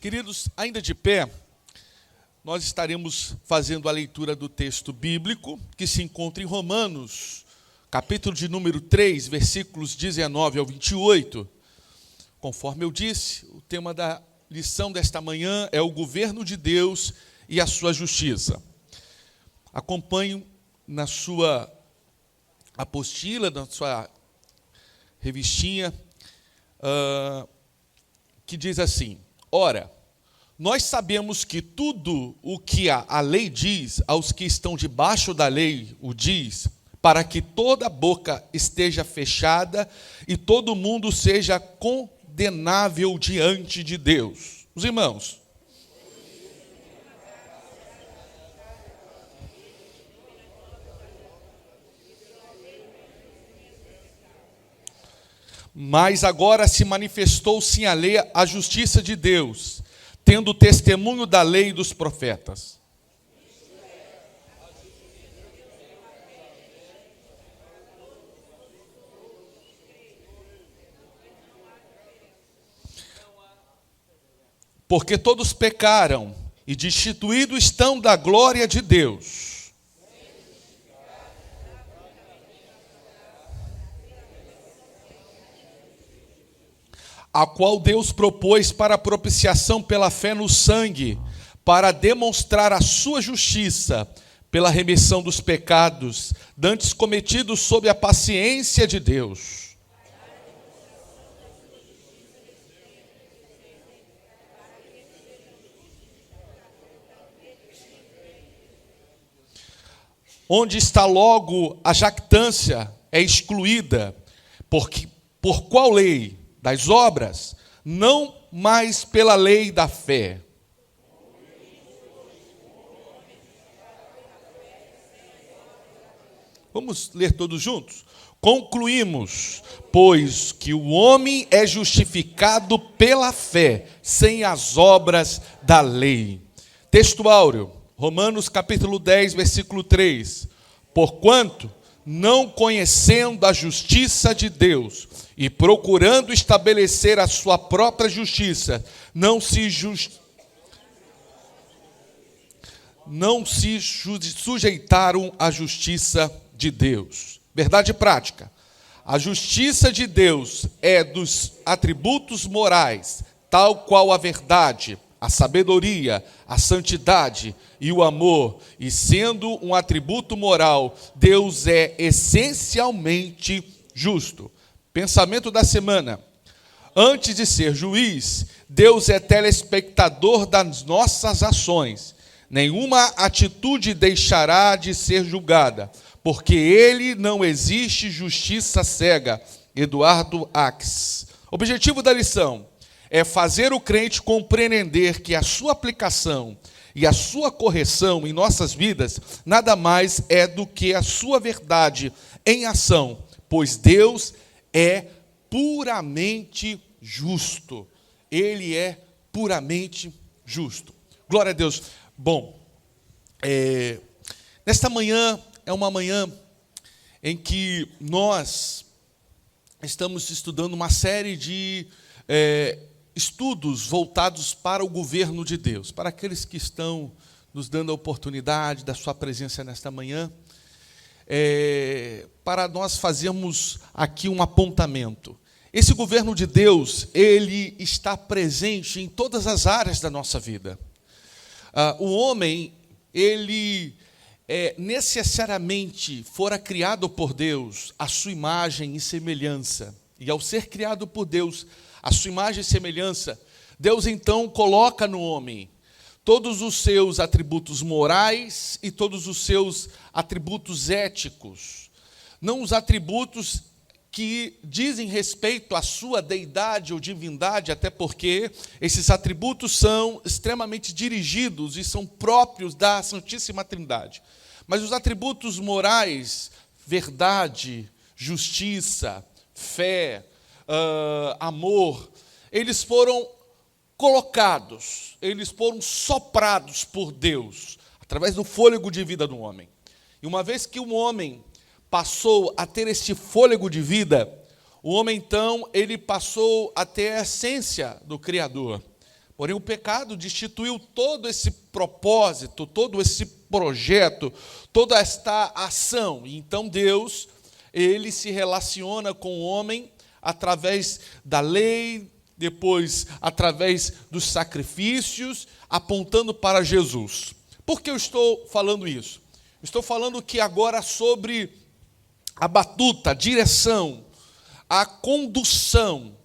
Queridos, ainda de pé, nós estaremos fazendo a leitura do texto bíblico que se encontra em Romanos, capítulo de número 3, versículos 19 ao 28. Conforme eu disse, o tema da lição desta manhã é o governo de Deus e a sua justiça. Acompanho na sua apostila, na sua revistinha, que diz assim: ora, nós sabemos que tudo o que a lei diz aos que estão debaixo da lei o diz, para que toda boca esteja fechada e todo mundo seja condenável diante de Deus. Os irmãos, mas agora se manifestou sim a lei, a justiça de Deus, tendo testemunho da lei e dos profetas. Porque todos pecaram e destituídos estão da glória de Deus, a qual Deus propôs para a propiciação pela fé no sangue, para demonstrar a sua justiça, pela remissão dos pecados, dantes cometidos sob a paciência de Deus. Onde está logo a jactância é excluída, porque por qual lei? Das obras, não mais pela lei da fé. Vamos ler todos juntos? Concluímos, pois, que o homem é justificado pela fé, sem as obras da lei. Texto áureo, Romanos capítulo 10, versículo 3. Porquanto, não conhecendo a justiça de Deus e procurando estabelecer a sua própria justiça, não se sujeitaram à justiça de Deus. Verdade prática. A justiça de Deus é dos atributos morais, tal qual a verdade, a sabedoria, a santidade e o amor, e sendo um atributo moral, Deus é essencialmente justo. Pensamento da semana: antes de ser juiz, Deus é telespectador das nossas ações. Nenhuma atitude deixará de ser julgada, porque ele não existe justiça cega. Eduardo Ax. Objetivo da lição é fazer o crente compreender que a sua aplicação e a sua correção em nossas vidas nada mais é do que a sua verdade em ação, pois Deus é puramente justo. Ele é puramente justo. Glória a Deus. Bom, nesta manhã é uma manhã em que nós estamos estudando uma série de estudos voltados para o governo de Deus, para aqueles que estão nos dando a oportunidade da sua presença nesta manhã, para nós fazermos aqui um apontamento. Esse governo de Deus, ele está presente em todas as áreas da nossa vida. O homem, ele necessariamente fora criado por Deus à sua imagem e semelhança, e ao ser criado por Deus a sua imagem e semelhança, Deus então coloca no homem todos os seus atributos morais e todos os seus atributos éticos. Não os atributos que dizem respeito à sua deidade ou divindade, até porque esses atributos são extremamente dirigidos e são próprios da Santíssima Trindade. Mas os atributos morais, verdade, justiça, fé, amor, eles foram colocados, eles foram soprados por Deus, através do fôlego de vida do homem. E uma vez que o homem passou a ter esse fôlego de vida, o homem então, ele passou a ter a essência do Criador. Porém, o pecado destituiu todo esse propósito, todo esse projeto, toda esta ação. E então Deus, ele se relaciona com o homem através da lei, depois através dos sacrifícios, apontando para Jesus. Por que eu estou falando isso? Estou falando que agora sobre a batuta, a direção, a condução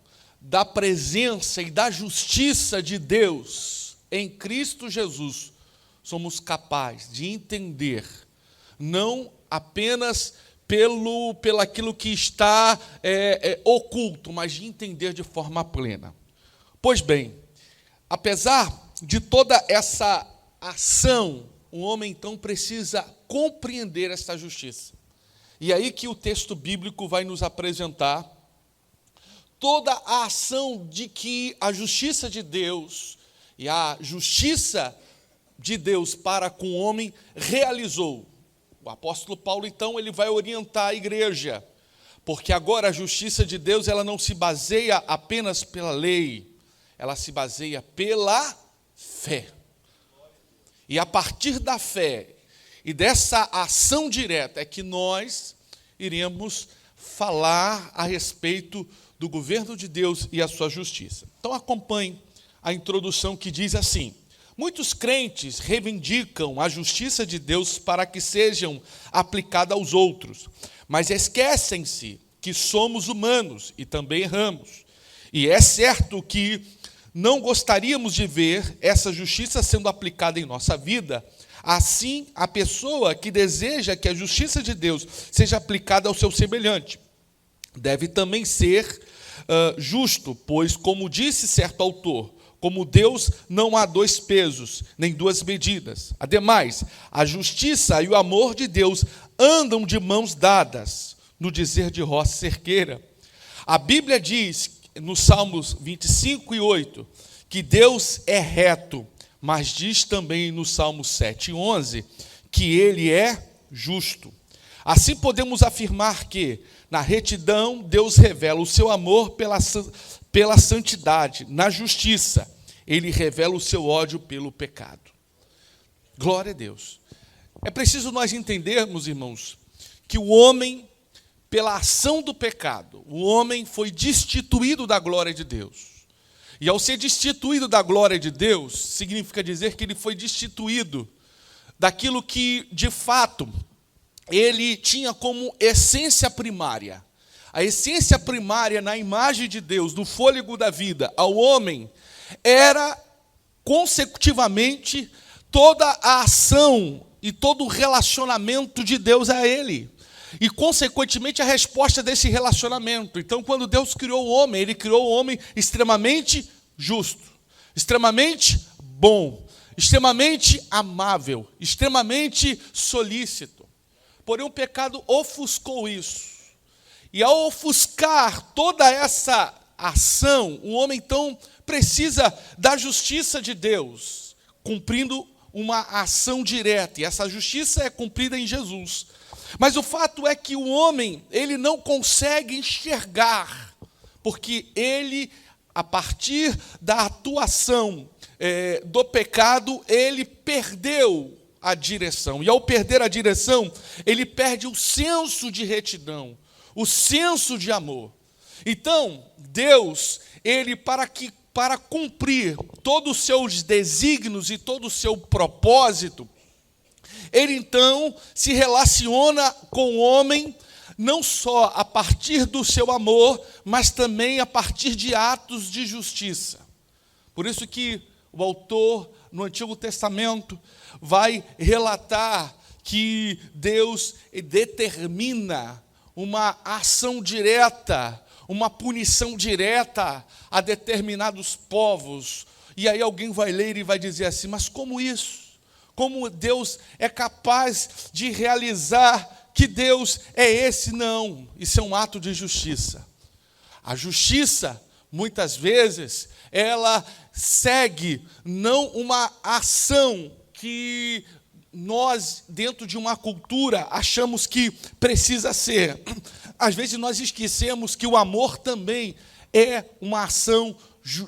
da presença e da justiça de Deus em Cristo Jesus, somos capazes de entender, não apenas pelaquilo que está oculto, mas de entender de forma plena. Pois bem, apesar de toda essa ação, o homem então precisa compreender esta justiça. E aí que o texto bíblico vai nos apresentar toda a ação de que a justiça de Deus e a justiça de Deus para com o homem realizou. O apóstolo Paulo, então, ele vai orientar a igreja, porque agora a justiça de Deus, ela não se baseia apenas pela lei, ela se baseia pela fé. E a partir da fé e dessa ação direta é que nós iremos falar a respeito do governo de Deus e a sua justiça. Então acompanhe a introdução que diz assim: muitos crentes reivindicam a justiça de Deus para que sejam aplicada aos outros, mas esquecem-se que somos humanos e também erramos. E é certo que não gostaríamos de ver essa justiça sendo aplicada em nossa vida. Assim, a pessoa que deseja que a justiça de Deus seja aplicada ao seu semelhante deve também ser justo, pois, como disse certo autor, como Deus não há dois pesos, nem duas medidas. Ademais, a justiça e o amor de Deus andam de mãos dadas, no dizer de Roça Cerqueira. A Bíblia diz, nos Salmos 25:8, que Deus é reto, mas diz também no Salmo 7:11, que Ele é justo. Assim podemos afirmar que, na retidão, Deus revela o seu amor pela santidade. Na justiça, Ele revela o seu ódio pelo pecado. Glória a Deus. É preciso nós entendermos, irmãos, que o homem, pela ação do pecado, o homem foi destituído da glória de Deus. E ao ser destituído da glória de Deus, significa dizer que ele foi destituído daquilo que, de fato, ele tinha como essência primária. A essência primária na imagem de Deus, no fôlego da vida, ao homem, era consecutivamente toda a ação e todo o relacionamento de Deus a ele. E, consequentemente, a resposta desse relacionamento. Então, quando Deus criou o homem, Ele criou o homem extremamente justo, extremamente bom, extremamente amável, extremamente solícito. Porém, o pecado ofuscou isso. E, ao ofuscar toda essa ação, o homem, então, precisa da justiça de Deus, cumprindo uma ação direta. E essa justiça é cumprida em Jesus. Mas o fato é que o homem, ele não consegue enxergar, porque ele, a partir da atuação do pecado, ele perdeu a direção. E ao perder a direção, ele perde o senso de retidão, o senso de amor. Então, Deus, ele para cumprir todos os seus desígnios e todo o seu propósito, ele então se relaciona com o homem, não só a partir do seu amor, mas também a partir de atos de justiça. Por isso que o autor, no Antigo Testamento, vai relatar que Deus determina uma ação direta, uma punição direta a determinados povos. E aí alguém vai ler e vai dizer assim: mas como isso? Como Deus é capaz de realizar que Deus é esse? Não, isso é um ato de justiça. A justiça, muitas vezes, ela segue não uma ação que nós, dentro de uma cultura, achamos que precisa ser. Às vezes nós esquecemos que o amor também é uma ação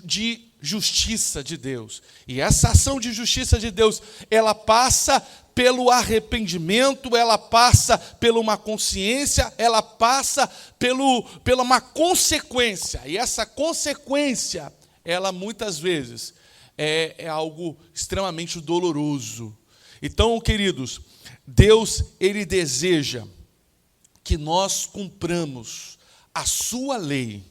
de justiça de Deus. E essa ação de justiça de Deus, ela passa pelo arrependimento, ela passa por uma consciência, ela passa pela uma consequência. E essa consequência, ela muitas vezes é algo extremamente doloroso. Então, queridos, Deus, Ele deseja que nós cumpramos a sua lei,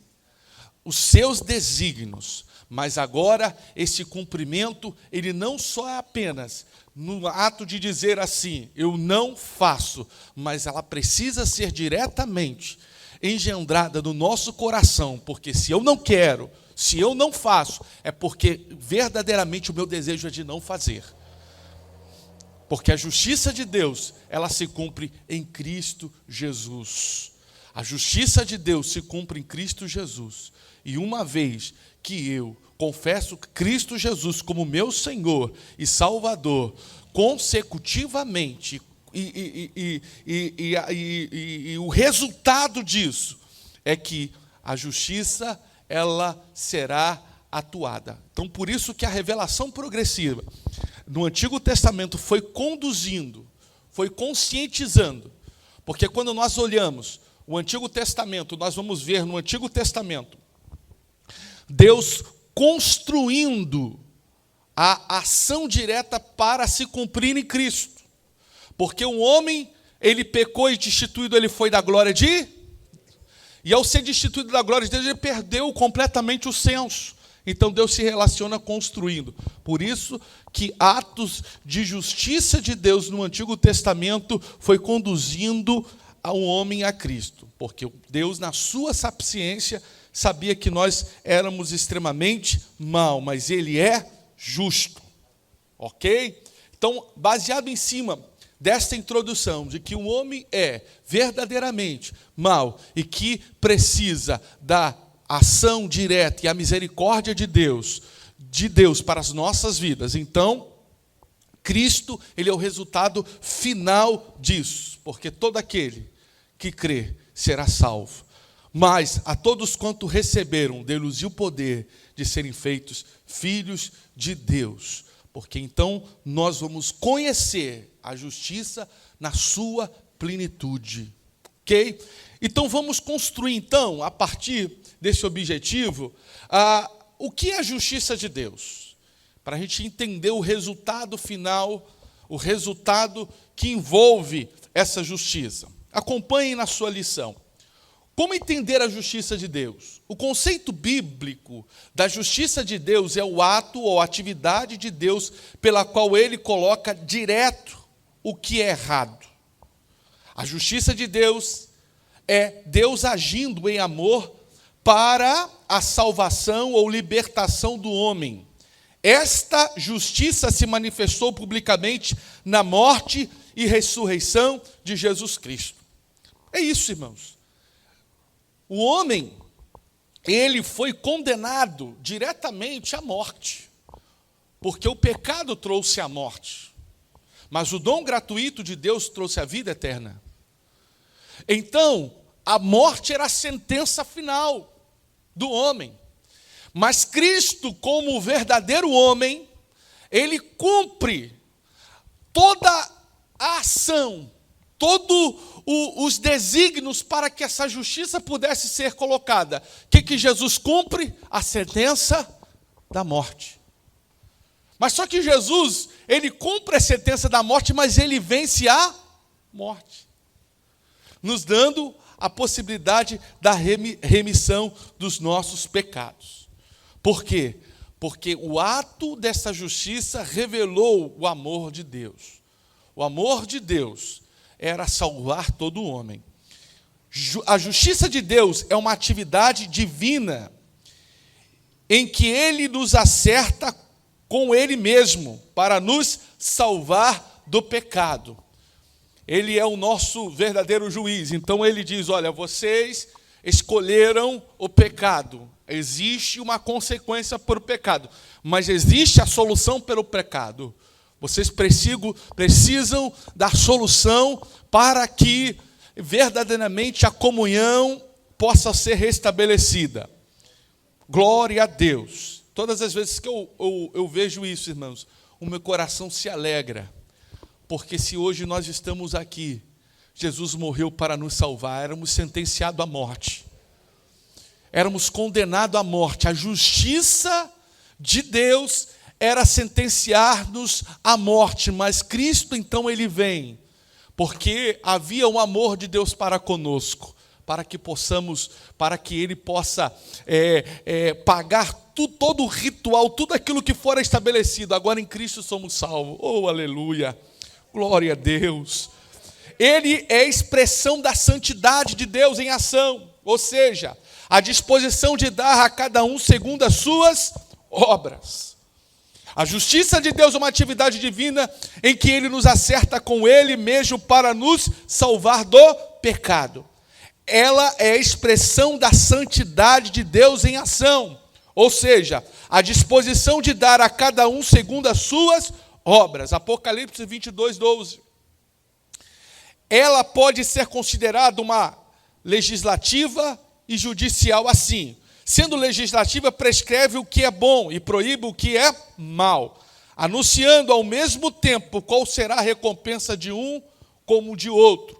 os seus desígnios, mas agora esse cumprimento, ele não só é apenas no ato de dizer assim, eu não faço, mas ela precisa ser diretamente engendrada no nosso coração, porque se eu não quero, se eu não faço, é porque verdadeiramente o meu desejo é de não fazer. Porque a justiça de Deus, ela se cumpre em Cristo Jesus. A justiça de Deus se cumpre em Cristo Jesus. E uma vez que eu confesso Cristo Jesus como meu Senhor e Salvador, consecutivamente, e o resultado disso é que a justiça, ela será atuada. Então, por isso que a revelação progressiva no Antigo Testamento foi conduzindo, foi conscientizando, porque quando nós olhamos o Antigo Testamento, nós vamos ver no Antigo Testamento Deus construindo a ação direta para se cumprir em Cristo. Porque o homem, ele pecou e destituído, ele foi da glória de... E ao ser destituído da glória de Deus, ele perdeu completamente o senso. Então Deus se relaciona construindo. Por isso que atos de justiça de Deus no Antigo Testamento foi conduzindo ao homem a Cristo. Porque Deus, na sua sapiência, sabia que nós éramos extremamente mal, mas Ele é justo. Ok? Então, baseado em cima desta introdução de que o homem é verdadeiramente mal e que precisa da ação direta e a misericórdia de Deus para as nossas vidas, então, Cristo, Ele é o resultado final disso, porque todo aquele que crê será salvo. Mas a todos quanto receberam, deu-lhes o poder de serem feitos filhos de Deus. Porque então nós vamos conhecer a justiça na sua plenitude. Ok? Então vamos construir, então, a partir desse objetivo, o que é a justiça de Deus? Para a gente entender o resultado final, o resultado que envolve essa justiça. Acompanhem na sua lição. Como entender a justiça de Deus? O conceito bíblico da justiça de Deus é o ato ou atividade de Deus pela qual Ele coloca direto o que é errado. A justiça de Deus é Deus agindo em amor para a salvação ou libertação do homem. Esta justiça se manifestou publicamente na morte e ressurreição de Jesus Cristo. É isso, irmãos. O homem, ele foi condenado diretamente à morte, porque o pecado trouxe a morte, mas o dom gratuito de Deus trouxe a vida eterna. Então, a morte era a sentença final do homem, mas Cristo, como o verdadeiro homem, ele cumpre toda a ação, todos os desígnios para que essa justiça pudesse ser colocada. O que Jesus cumpre? A sentença da morte. Mas só que Jesus, ele cumpre a sentença da morte, mas ele vence a morte, nos dando a possibilidade da remissão dos nossos pecados. Por quê? Porque o ato dessa justiça revelou o amor de Deus. O amor de Deus era salvar todo homem. A justiça de Deus é uma atividade divina em que Ele nos acerta com Ele mesmo para nos salvar do pecado. Ele é o nosso verdadeiro juiz. Então Ele diz, olha, vocês escolheram o pecado. Existe uma consequência por o pecado, mas existe a solução pelo pecado. Vocês precisam da solução para que verdadeiramente a comunhão possa ser restabelecida. Glória a Deus. Todas as vezes que eu vejo isso, irmãos, o meu coração se alegra, porque se hoje nós estamos aqui, Jesus morreu para nos salvar, éramos sentenciados à morte, éramos condenados à morte, a justiça de Deus era sentenciar-nos à morte, mas Cristo então ele vem, porque havia um amor de Deus para conosco, para que ele possa pagar todo o ritual, tudo aquilo que fora estabelecido. Agora em Cristo somos salvos. Oh, aleluia! Glória a Deus! Ele é a expressão da santidade de Deus em ação, ou seja, a disposição de dar a cada um segundo as suas obras. A justiça de Deus é uma atividade divina em que Ele nos acerta com Ele mesmo para nos salvar do pecado. Ela é a expressão da santidade de Deus em ação, ou seja, a disposição de dar a cada um segundo as suas obras. Apocalipse 22:12. Ela pode ser considerada uma legislativa e judicial assim. Sendo legislativa, prescreve o que é bom e proíbe o que é mal, anunciando ao mesmo tempo qual será a recompensa de um como de outro.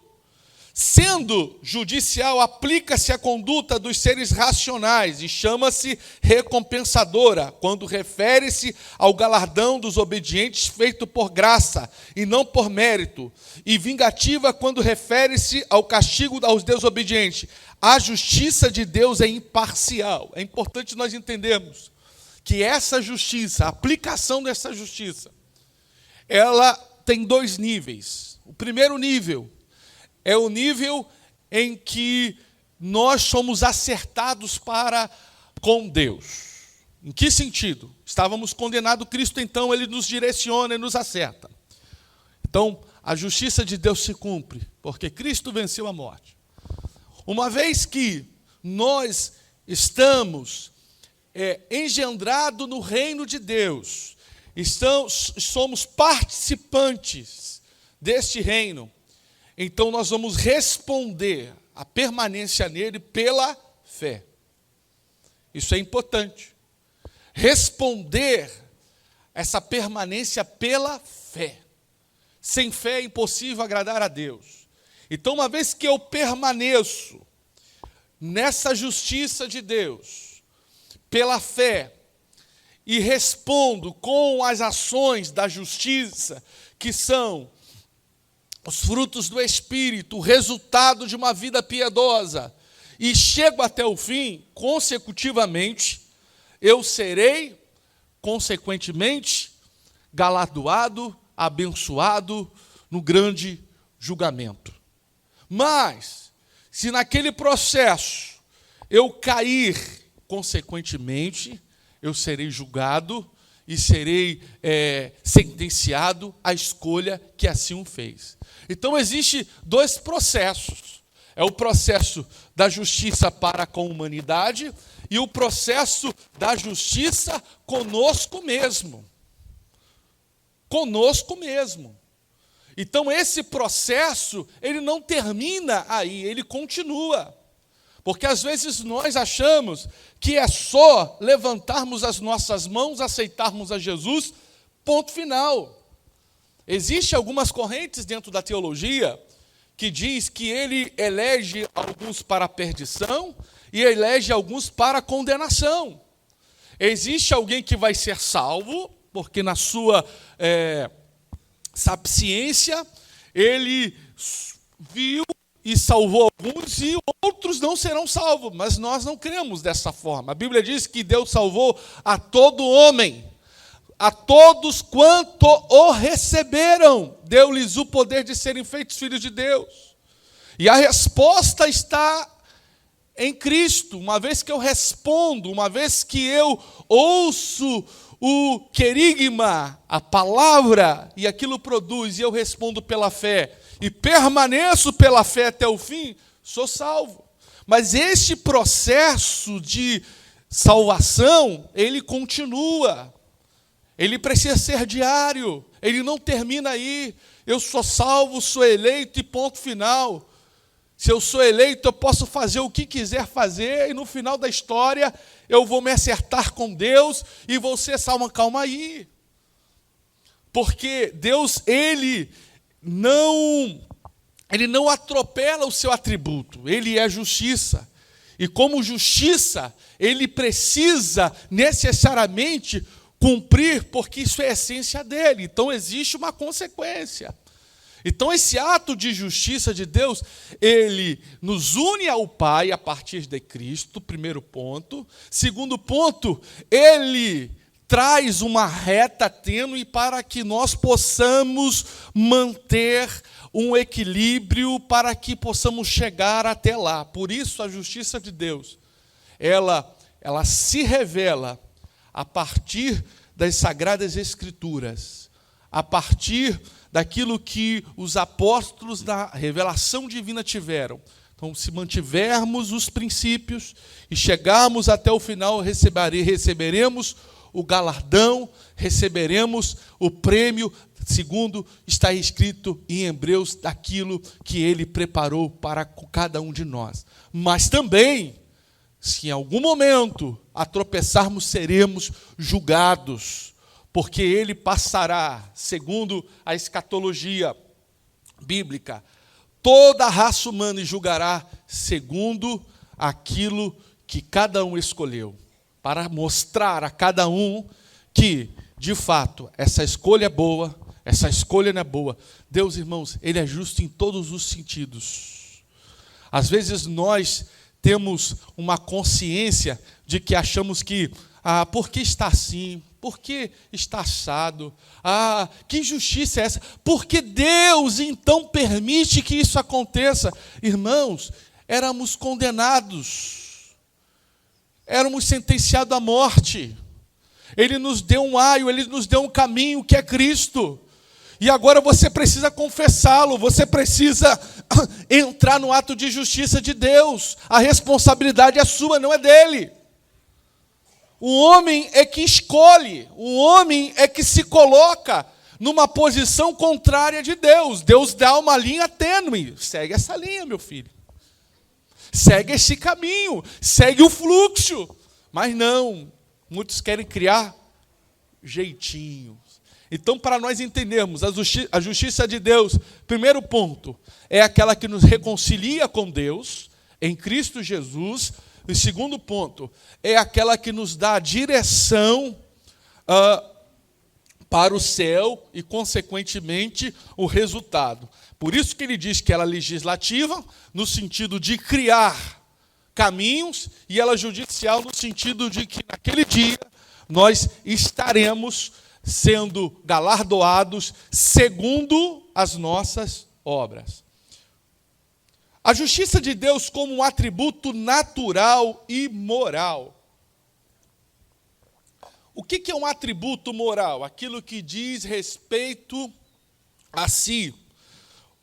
Sendo judicial, aplica-se à conduta dos seres racionais e chama-se recompensadora, quando refere-se ao galardão dos obedientes feito por graça e não por mérito, e vingativa quando refere-se ao castigo aos desobedientes. A justiça de Deus é imparcial. É importante nós entendermos que essa justiça, a aplicação dessa justiça, ela tem dois níveis. O primeiro nível é o nível em que nós somos acertados para com Deus. Em que sentido? Estávamos condenados, Cristo então ele nos direciona e nos acerta. Então, a justiça de Deus se cumpre, porque Cristo venceu a morte. Uma vez que nós estamos engendrados no reino de Deus, somos participantes deste reino, então nós vamos responder à permanência nele pela fé. Isso é importante. Responder essa permanência pela fé. Sem fé é impossível agradar a Deus. Então, uma vez que eu permaneço nessa justiça de Deus, pela fé, e respondo com as ações da justiça, que são os frutos do Espírito, o resultado de uma vida piedosa, e chego até o fim, consecutivamente, eu serei, consequentemente, galardoado, abençoado no grande julgamento. Mas, se naquele processo eu cair, consequentemente, eu serei julgado e serei sentenciado à escolha que assim o fez. Então, existe dois processos. É o processo da justiça para com a humanidade e o processo da justiça conosco mesmo. Conosco mesmo. Então, esse processo, ele não termina aí, ele continua. Porque às vezes nós achamos que é só levantarmos as nossas mãos, aceitarmos a Jesus, ponto final. Existem algumas correntes dentro da teologia que diz que ele elege alguns para a perdição e elege alguns para a condenação. Existe alguém que vai ser salvo, porque na sua sapiência, ele viu e salvou alguns e outros não serão salvos, mas nós não cremos dessa forma. A Bíblia diz que Deus salvou a todo homem, a todos quanto o receberam, deu-lhes o poder de serem feitos filhos de Deus. E a resposta está em Cristo. Uma vez que eu respondo, uma vez que eu ouço o querigma, a palavra, e aquilo produz, e eu respondo pela fé, e permaneço pela fé até o fim, sou salvo. Mas este processo de salvação, ele continua. Ele precisa ser diário, ele não termina aí. Eu sou salvo, sou eleito e ponto final. Se eu sou eleito, eu posso fazer o que quiser fazer, e no final da história eu vou me acertar com Deus e vou ser salvo. Calma aí. Porque Deus, Ele não atropela o seu atributo. Ele é justiça. E como justiça, Ele precisa necessariamente cumprir, porque isso é a essência dele. Então existe uma consequência. Então esse ato de justiça de Deus, ele nos une ao Pai a partir de Cristo, primeiro ponto. Segundo ponto, ele traz uma reta tênue para que nós possamos manter um equilíbrio, para que possamos chegar até lá. Por isso a justiça de Deus, ela se revela a partir das Sagradas Escrituras, a partir daquilo que os apóstolos da revelação divina tiveram. Então, se mantivermos os princípios e chegarmos até o final, receberemos o galardão, receberemos o prêmio, segundo está escrito em Hebreus, daquilo que Ele preparou para cada um de nós. Mas também, se em algum momento a tropeçarmos, seremos julgados, porque Ele passará, segundo a escatologia bíblica, toda a raça humana, e julgará segundo aquilo que cada um escolheu, para mostrar a cada um que, de fato, essa escolha é boa, essa escolha não é boa. Deus, irmãos, Ele é justo em todos os sentidos. Às vezes nós temos uma consciência de que achamos que, por que está assim? Por que está assado? Que injustiça é essa? Porque Deus, então, permite que isso aconteça. Irmãos, éramos condenados, éramos sentenciados à morte. Ele nos deu um aio, Ele nos deu um caminho, que é Cristo. E agora você precisa confessá-lo, você precisa entrar no ato de justiça de Deus. A responsabilidade é sua, não é dele. O homem é que escolhe, o homem é que se coloca numa posição contrária de Deus. Deus dá uma linha tênue. Segue essa linha, meu filho. Segue esse caminho, segue o fluxo. Mas não, muitos querem criar jeitinhos. Então, para nós entendermos a justiça de Deus, primeiro ponto, é aquela que nos reconcilia com Deus, em Cristo Jesus. E segundo ponto, é aquela que nos dá a direção para o céu e, consequentemente, o resultado. Por isso que ele diz que ela é legislativa, no sentido de criar caminhos, e ela é judicial, no sentido de que, naquele dia, nós estaremos sendo galardoados segundo as nossas obras. A justiça de Deus como um atributo natural e moral. O que é um atributo moral? Aquilo que diz respeito a si,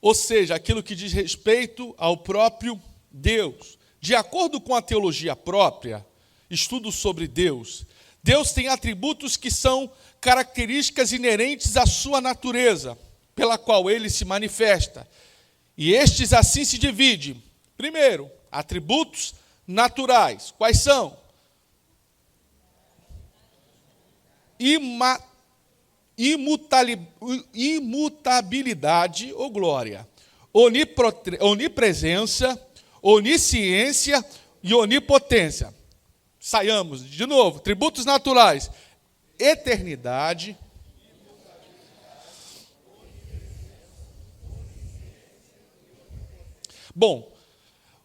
ou seja, aquilo que diz respeito ao próprio Deus. De acordo com a teologia própria, estudo sobre Deus, Deus tem atributos que são características inerentes à sua natureza, pela qual Ele se manifesta. E estes assim se dividem. Primeiro, atributos naturais. Quais são? Imutabilidade ou glória. Onipresença, onisciência e onipotência. Saiamos de novo. Atributos naturais. Eternidade. Bom,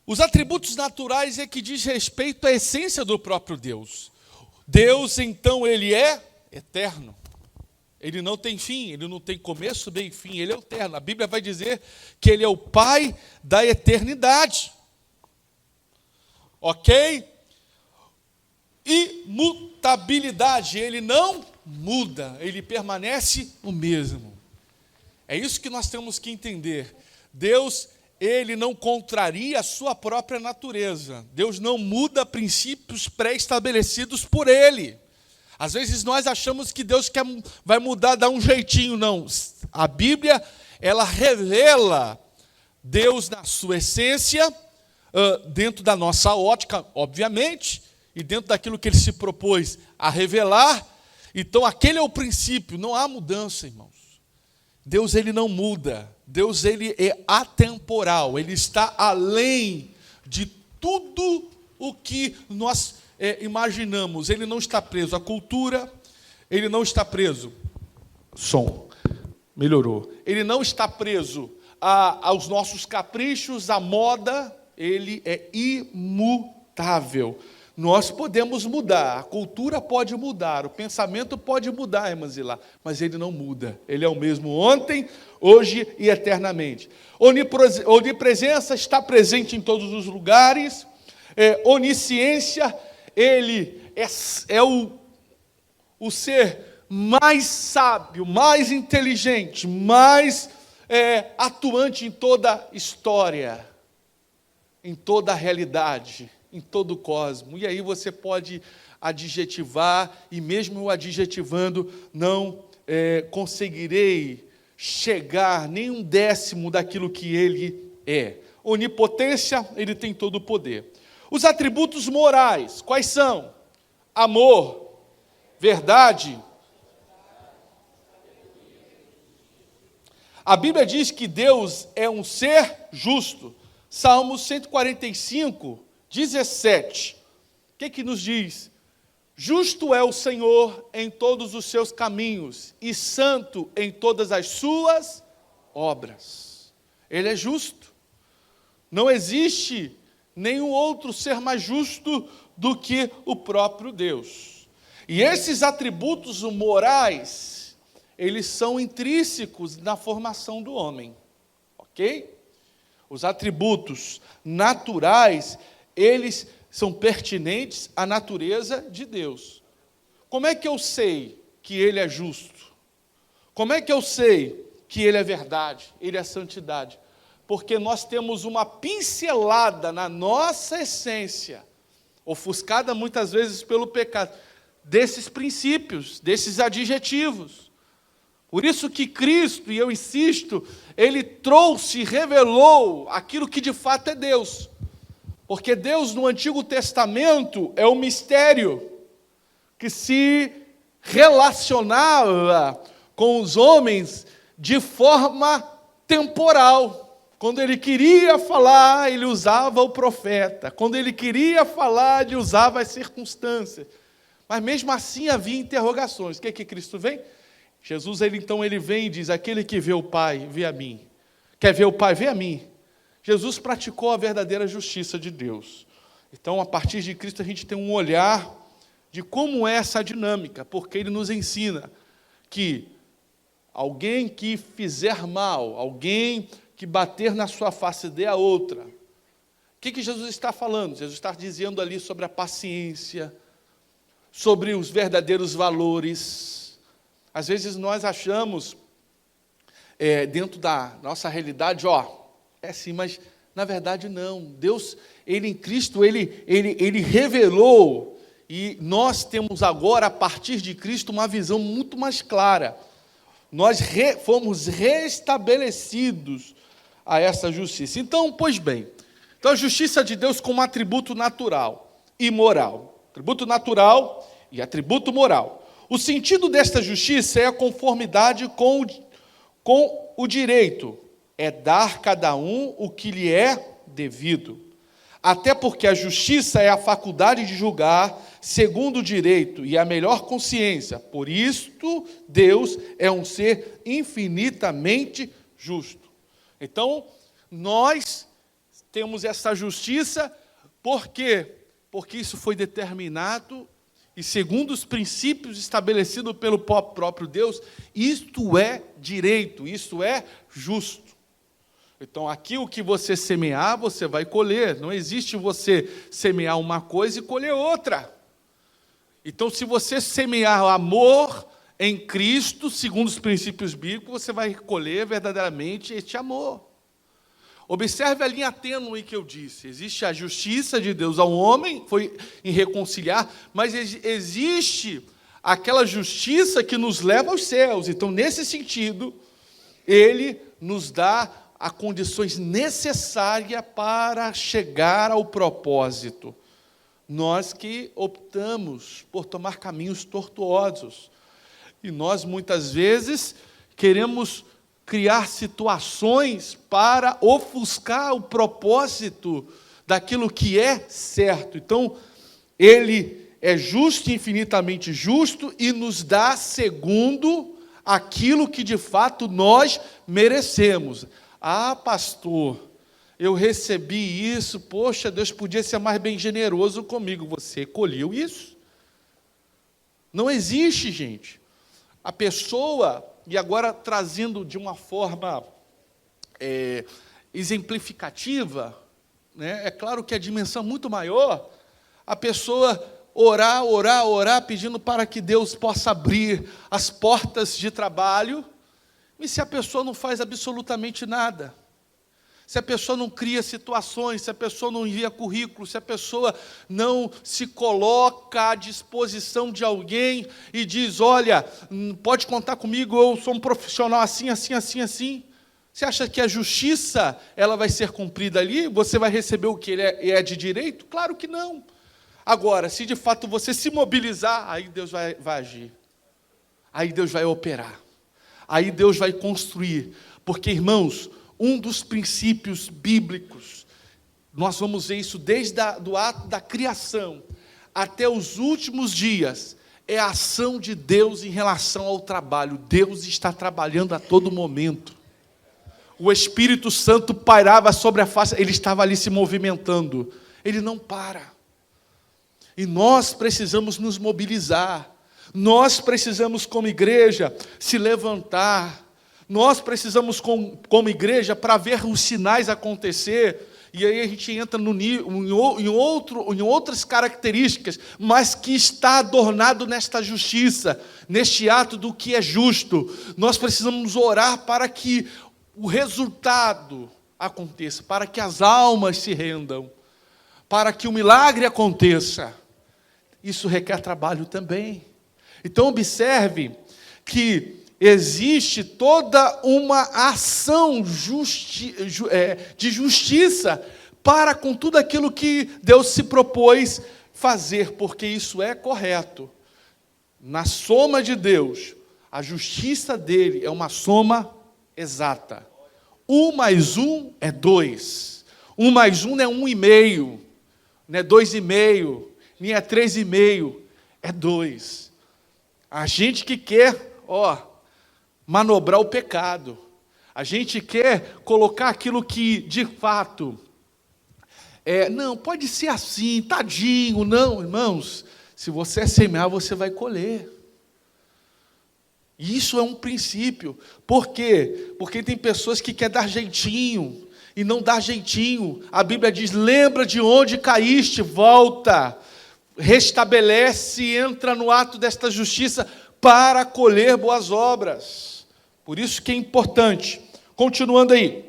os atributos naturais é que diz respeito à essência do próprio Deus. Deus, então, Ele é eterno. Ele não tem fim, Ele não tem começo, meio e fim, Ele é eterno. A Bíblia vai dizer que Ele é o Pai da eternidade. Ok? Imutabilidade, Ele não muda, Ele permanece o mesmo. É isso que nós temos que entender. Deus, Ele não contraria a sua própria natureza. Deus não muda princípios pré-estabelecidos por Ele. Às vezes nós achamos que Deus vai mudar, dar um jeitinho. Não. A Bíblia, ela revela Deus na sua essência, dentro da nossa ótica, obviamente, e dentro daquilo que ele se propôs a revelar. Então, aquele é o princípio, não há mudança, irmãos. Deus, ele não muda. Deus, ele é atemporal, ele está além de tudo o que nós imaginamos. Ele não está preso à cultura, ele não está preso... Som, melhorou. Ele não está preso aos nossos caprichos, à moda, ele é imutável. Nós podemos mudar, a cultura pode mudar, o pensamento pode mudar, irmã Zilá, mas ele não muda. Ele é o mesmo ontem, hoje e eternamente. Onipresença, está presente em todos os lugares. Onisciência, ele é o ser mais sábio, mais inteligente, mais atuante em toda a história, em toda a realidade, em todo o cosmos. E aí você pode adjetivar, e mesmo eu adjetivando, não conseguirei chegar nem um décimo daquilo que ele é. Onipotência, ele tem todo o poder. Os atributos morais, quais são? Amor, verdade. A Bíblia diz que Deus é um ser justo. Salmos 145, 17. O que nos diz? Justo é o Senhor em todos os seus caminhos e santo em todas as suas obras. Ele é justo. Não existe nenhum outro ser mais justo do que o próprio Deus. E esses atributos morais, eles são intrínsecos na formação do homem, ok? Os atributos naturais, eles são pertinentes à natureza de Deus. Como é que eu sei que ele é justo? Como é que eu sei que ele é verdade, ele é santidade? Porque nós temos uma pincelada na nossa essência, ofuscada muitas vezes pelo pecado, desses princípios, desses adjetivos. Por isso que Cristo, e eu insisto, ele trouxe, revelou aquilo que de fato é Deus. Porque Deus no Antigo Testamento é um mistério que se relacionava com os homens de forma temporal. Quando ele queria falar, ele usava o profeta. Quando ele queria falar, ele usava as circunstâncias. Mas mesmo assim havia interrogações. O que Cristo vem? Jesus, ele vem e diz, aquele que vê o Pai, vê a mim. Quer ver o Pai, vê a mim. Jesus praticou a verdadeira justiça de Deus. Então, a partir de Cristo, a gente tem um olhar de como é essa dinâmica, porque ele nos ensina que alguém que fizer mal, alguém que bater na sua face dê a outra. O que Jesus está falando? Jesus está dizendo ali sobre a paciência, sobre os verdadeiros valores. Às vezes nós achamos, dentro da nossa realidade, é assim, mas na verdade não. Deus, ele em Cristo, ele revelou, e nós temos agora, a partir de Cristo, uma visão muito mais clara. Nós fomos restabelecidos a essa justiça. Então, pois bem, então a justiça de Deus como atributo natural e moral. Atributo natural e atributo moral. O sentido desta justiça é a conformidade com o direito, é dar cada um o que lhe é devido. Até porque a justiça é a faculdade de julgar segundo o direito e a melhor consciência. Por isto, Deus é um ser infinitamente justo. Então, nós temos essa justiça, por quê? Porque isso foi determinado e segundo os princípios estabelecidos pelo próprio Deus, isto é direito, isto é justo. Então, aqui o que você semear, você vai colher. Não existe você semear uma coisa e colher outra. Então, se você semear amor em Cristo, segundo os princípios bíblicos, você vai colher verdadeiramente este amor. Observe a linha tênue que eu disse. Existe a justiça de Deus ao homem, foi em reconciliar, mas existe aquela justiça que nos leva aos céus. Então, nesse sentido, ele nos dá a condições necessárias para chegar ao propósito. Nós que optamos por tomar caminhos tortuosos. E nós, muitas vezes, queremos criar situações para ofuscar o propósito daquilo que é certo. Então, Ele é justo e infinitamente justo e nos dá segundo aquilo que de fato nós merecemos. Ah, pastor, eu recebi isso, poxa, Deus podia ser mais bem generoso comigo. Você colheu isso? Não existe, gente. A pessoa, e agora trazendo de uma forma exemplificativa, né, é claro que a dimensão é muito maior, a pessoa orar, pedindo para que Deus possa abrir as portas de trabalho, e se a pessoa não faz absolutamente nada, se a pessoa não cria situações, se a pessoa não envia currículo, se a pessoa não se coloca à disposição de alguém e diz, olha, pode contar comigo, eu sou um profissional assim, você acha que a justiça ela vai ser cumprida ali? Você vai receber o que é de direito? Claro que não. Agora, se de fato você se mobilizar, aí Deus vai agir. Aí Deus vai operar. Aí Deus vai construir. Porque, irmãos, um dos princípios bíblicos, nós vamos ver isso desde do ato da criação até os últimos dias, é a ação de Deus em relação ao trabalho. Deus está trabalhando a todo momento. O Espírito Santo pairava sobre a face, ele estava ali se movimentando. Ele não para. E nós precisamos nos mobilizar. Nós precisamos, como igreja, se levantar. Nós precisamos, como igreja, para ver os sinais acontecer. E aí a gente entra em outras características, mas que está adornado nesta justiça, neste ato do que é justo. Nós precisamos orar para que o resultado aconteça, para que as almas se rendam, para que o milagre aconteça. Isso requer trabalho também. Então observe que existe toda uma ação de justiça para com tudo aquilo que Deus se propôs fazer, porque isso é correto. Na soma de Deus, a justiça dele é uma soma exata. 1 mais 1 é 2. 1 mais 1 não é 1,5, não é 2,5, nem é 3,5, é 2. A gente que quer, manobrar o pecado. A gente quer colocar aquilo que, de fato, não, pode ser assim, tadinho, não, irmãos. Se você semear, você vai colher. Isso é um princípio. Por quê? Porque tem pessoas que querem dar jeitinho, e não dá jeitinho. A Bíblia diz, lembra de onde caíste, volta, restabelece, entra no ato desta justiça, para colher boas obras. Por isso que é importante. Continuando aí.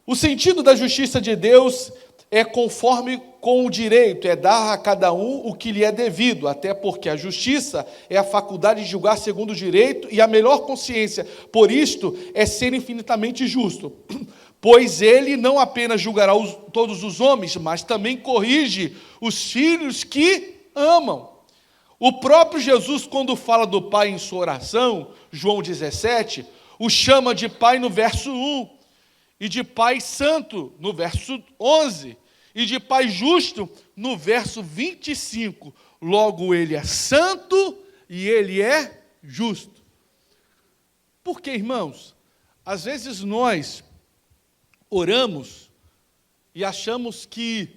O sentido da justiça de Deus é conforme com o direito, é dar a cada um o que lhe é devido, até porque a justiça é a faculdade de julgar segundo o direito e a melhor consciência. Por isto, é ser infinitamente justo. Pois ele não apenas julgará todos os homens, mas também corrige os filhos que amam. O próprio Jesus, quando fala do Pai em sua oração, João 17, o chama de Pai no verso 1, e de Pai Santo no verso 11, e de Pai Justo no verso 25. Logo, Ele é santo e Ele é justo. Por quê, irmãos? Às vezes nós oramos e achamos que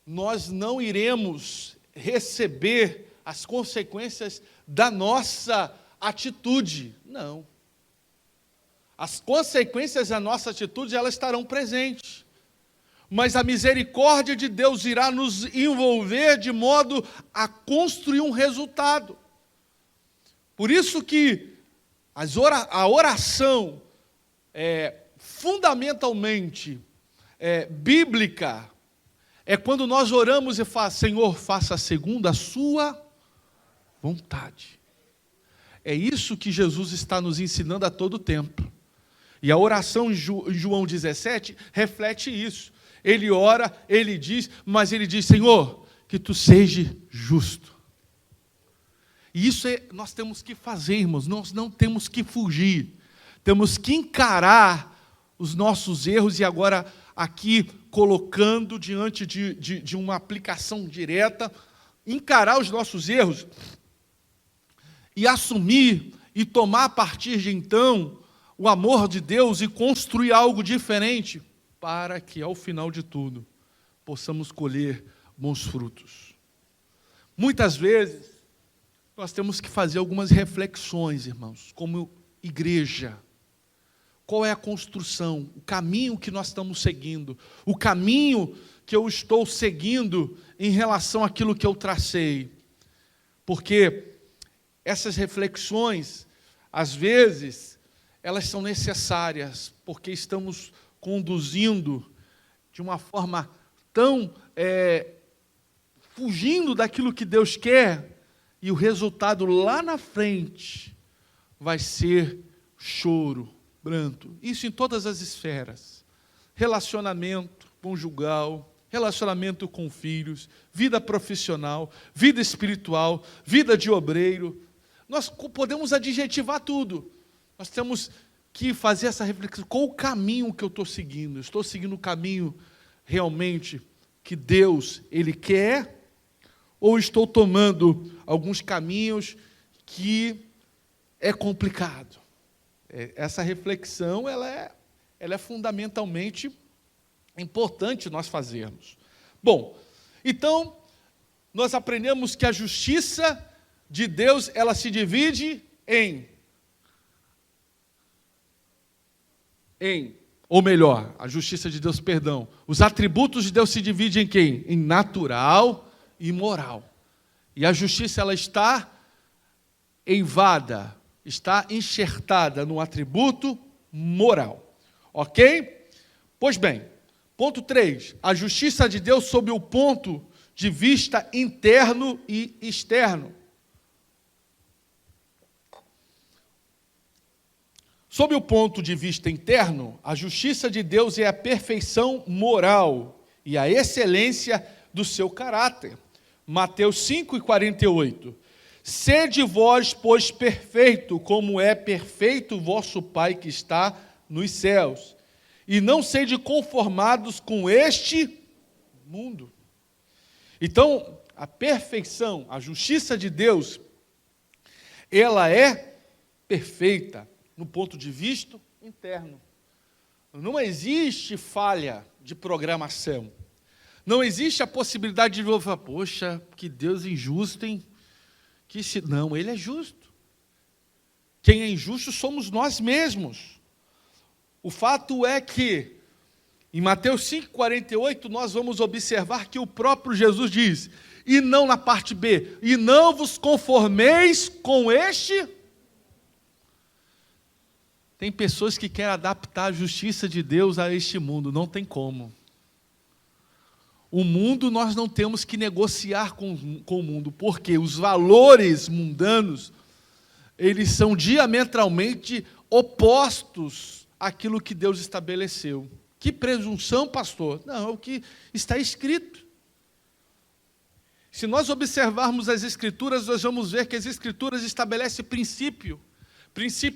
nós não iremos receber as consequências da nossa atitude. Não. As consequências da nossa atitude, elas estarão presentes. Mas a misericórdia de Deus irá nos envolver de modo a construir um resultado. Por isso que a oração fundamentalmente bíblica é quando nós oramos e falamos, Senhor, faça segundo a sua vontade. É isso que Jesus está nos ensinando a todo tempo. E a oração em João 17 reflete isso. Ele ora, ele diz, mas ele diz, Senhor, que tu seja justo. E isso nós temos que fazer, irmãos, nós não temos que fugir. Temos que encarar os nossos erros e agora aqui colocando diante de uma aplicação direta, encarar os nossos erros e assumir e tomar a partir de então o amor de Deus e construir algo diferente para que, ao final de tudo, possamos colher bons frutos. Muitas vezes, nós temos que fazer algumas reflexões, irmãos, como igreja. Qual é a construção, o caminho que nós estamos seguindo, o caminho que eu estou seguindo em relação àquilo que eu tracei. Porque essas reflexões, às vezes, elas são necessárias, porque estamos conduzindo de uma forma tão fugindo daquilo que Deus quer, e o resultado lá na frente vai ser choro, pranto. Isso em todas as esferas. Relacionamento conjugal, relacionamento com filhos, vida profissional, vida espiritual, vida de obreiro. Nós podemos adjetivar tudo. Nós temos que fazer essa reflexão. Qual o caminho que eu estou seguindo? Estou seguindo o caminho realmente que Deus Ele quer? Ou estou tomando alguns caminhos que é complicado? Essa reflexão ela é fundamentalmente importante nós fazermos. Bom, então, nós aprendemos que a justiça de Deus ela se divide ou melhor, a justiça de Deus, perdão, os atributos de Deus se dividem em quem? Em natural e moral. E a justiça ela está eivada, está enxertada no atributo moral. Ok? Pois bem, ponto 3. A justiça de Deus sob o ponto de vista interno e externo. Sob o ponto de vista interno, a justiça de Deus é a perfeição moral e a excelência do seu caráter. Mateus 5:48. Sede vós, pois, perfeito, como é perfeito o vosso Pai que está nos céus. E não sede conformados com este mundo. Então, a perfeição, a justiça de Deus, ela é perfeita no ponto de vista interno. Não existe falha de programação. Não existe a possibilidade de falar, poxa, que Deus injusto, hein? Não, Ele é justo. Quem é injusto somos nós mesmos. O fato é que, em Mateus 5:48, nós vamos observar que o próprio Jesus diz, e não na parte B, e não vos conformeis com este. Tem pessoas que querem adaptar a justiça de Deus a este mundo, não tem como. O mundo nós não temos que negociar com o mundo, porque os valores mundanos, eles são diametralmente opostos àquilo que Deus estabeleceu. Que presunção, pastor? Não, é o que está escrito. Se nós observarmos as Escrituras, nós vamos ver que as Escrituras estabelecem princípio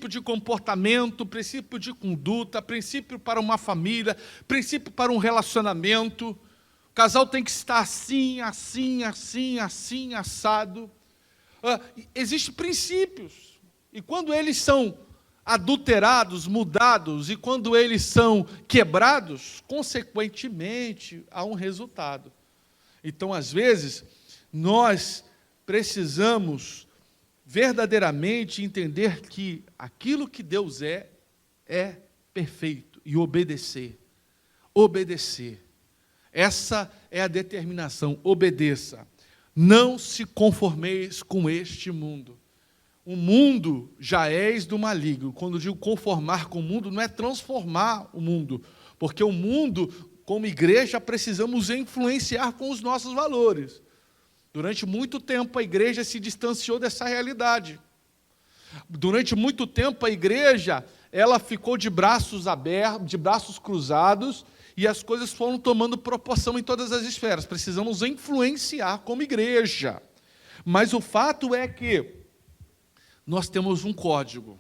de comportamento, princípio de conduta, princípio para uma família, princípio para um relacionamento. O casal tem que estar assim, assado. Existem princípios. E quando eles são adulterados, mudados, e quando eles são quebrados, consequentemente, há um resultado. Então, às vezes, nós precisamos verdadeiramente entender que aquilo que Deus é perfeito e obedecer. Obedecer. Essa é a determinação, obedeça. Não se conformeis com este mundo. O mundo já és do maligno. Quando digo conformar com o mundo, não é transformar o mundo, porque o mundo, como igreja, precisamos influenciar com os nossos valores. Durante muito tempo a igreja se distanciou dessa realidade. Durante muito tempo a igreja ela ficou de braços abertos, de braços cruzados, e as coisas foram tomando proporção em todas as esferas. Precisamos influenciar como igreja. Mas o fato é que nós temos um código,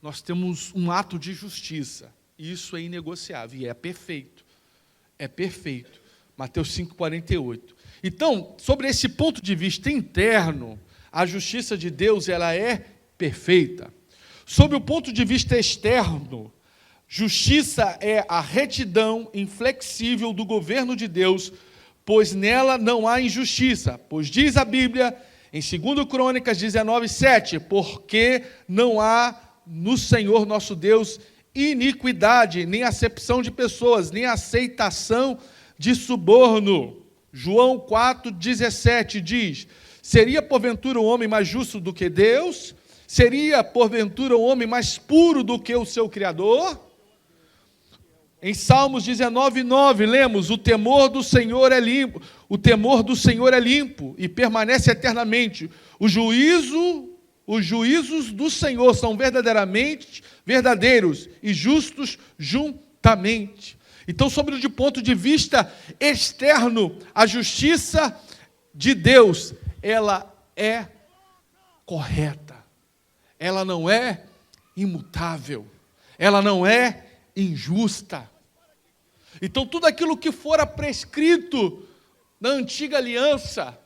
nós temos um ato de justiça. Isso é inegociável e é perfeito. É perfeito. Mateus 5,48. Então, sobre esse ponto de vista interno, a justiça de Deus ela é perfeita. Sob o ponto de vista externo, justiça é a retidão inflexível do governo de Deus, pois nela não há injustiça. Pois diz a Bíblia, em 2 Crônicas 19:7, porque não há no Senhor nosso Deus iniquidade, nem acepção de pessoas, nem aceitação de suborno. João 4,17 diz, seria porventura o homem mais justo do que Deus? Seria porventura o homem mais puro do que o seu Criador? Em Salmos 19:9, lemos, o temor do Senhor é limpo, o temor do Senhor é limpo e permanece eternamente. Os juízos do Senhor são verdadeiramente verdadeiros e justos juntamente. Então, sobre o ponto de vista externo, a justiça de Deus, ela é correta. Ela não é imutável. Ela não é injusta. Então, tudo aquilo que fora prescrito na antiga aliança,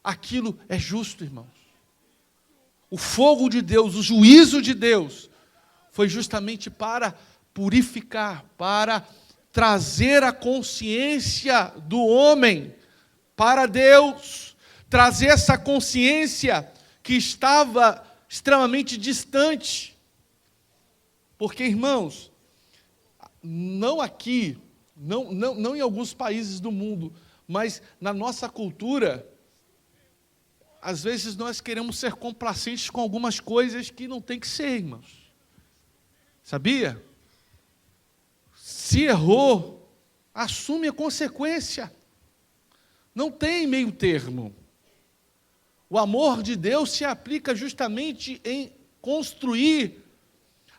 aquilo é justo, irmãos. O fogo de Deus, o juízo de Deus, foi justamente para purificar, para trazer a consciência do homem para Deus, trazer essa consciência que estava extremamente distante. Porque, irmãos, não aqui, não em alguns países do mundo, mas na nossa cultura, às vezes nós queremos ser complacentes com algumas coisas que não tem que ser, irmãos. Sabia? Se errou, assume a consequência. Não tem meio termo. O amor de Deus se aplica justamente em construir,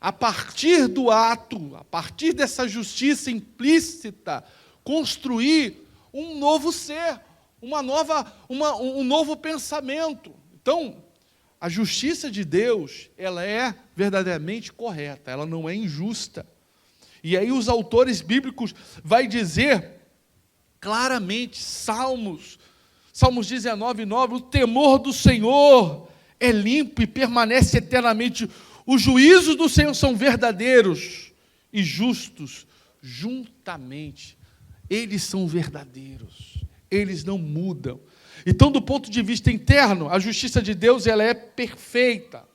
a partir do ato, a partir dessa justiça implícita, construir um novo ser, um novo pensamento. Então, a justiça de Deus, ela é verdadeiramente correta, ela não é injusta. E aí os autores bíblicos vai dizer claramente, Salmos 19:9, o temor do Senhor é limpo e permanece eternamente. Os juízos do Senhor são verdadeiros e justos juntamente. Eles são verdadeiros, eles não mudam. Então, do ponto de vista interno, a justiça de Deus ela é perfeita,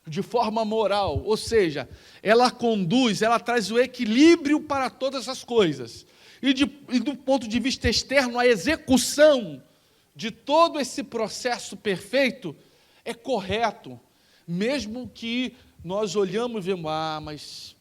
de forma moral, ou seja, ela conduz, ela traz o equilíbrio para todas as coisas. E do ponto de vista externo, a execução de todo esse processo perfeito é correto, mesmo que nós olhamos e vemos, mas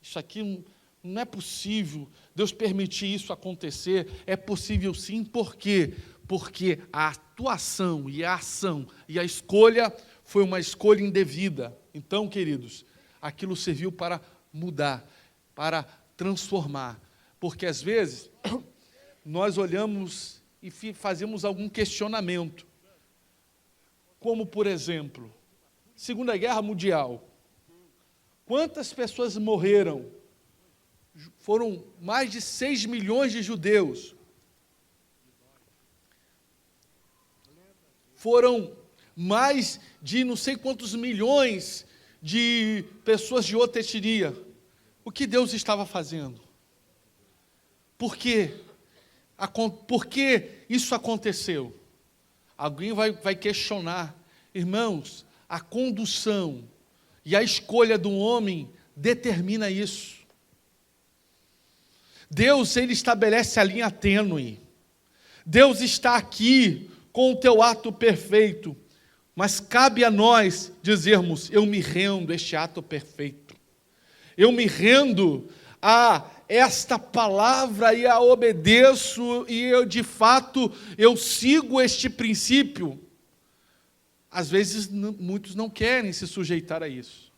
isso aqui não é possível, Deus permitir isso acontecer. É possível sim, por quê? Porque a atuação e a ação e a escolha foi uma escolha indevida. Então, queridos, aquilo serviu para mudar, para transformar. Porque às vezes nós olhamos e fazemos algum questionamento. Como, por exemplo, Segunda Guerra Mundial. Quantas pessoas morreram? Foram mais de 6 milhões de judeus. Foram mais de não sei quantos milhões de pessoas de outra etnia. O que Deus estava fazendo? Por quê? Por que isso aconteceu? Alguém vai questionar. Irmãos, a condução e a escolha do homem determina isso. Deus, ele estabelece a linha tênue. Deus está aqui com o teu ato perfeito, mas cabe a nós dizermos, eu me rendo a este ato perfeito. Eu me rendo a esta palavra e a obedeço, e eu, de fato, eu sigo este princípio. Às vezes, muitos não querem se sujeitar a isso.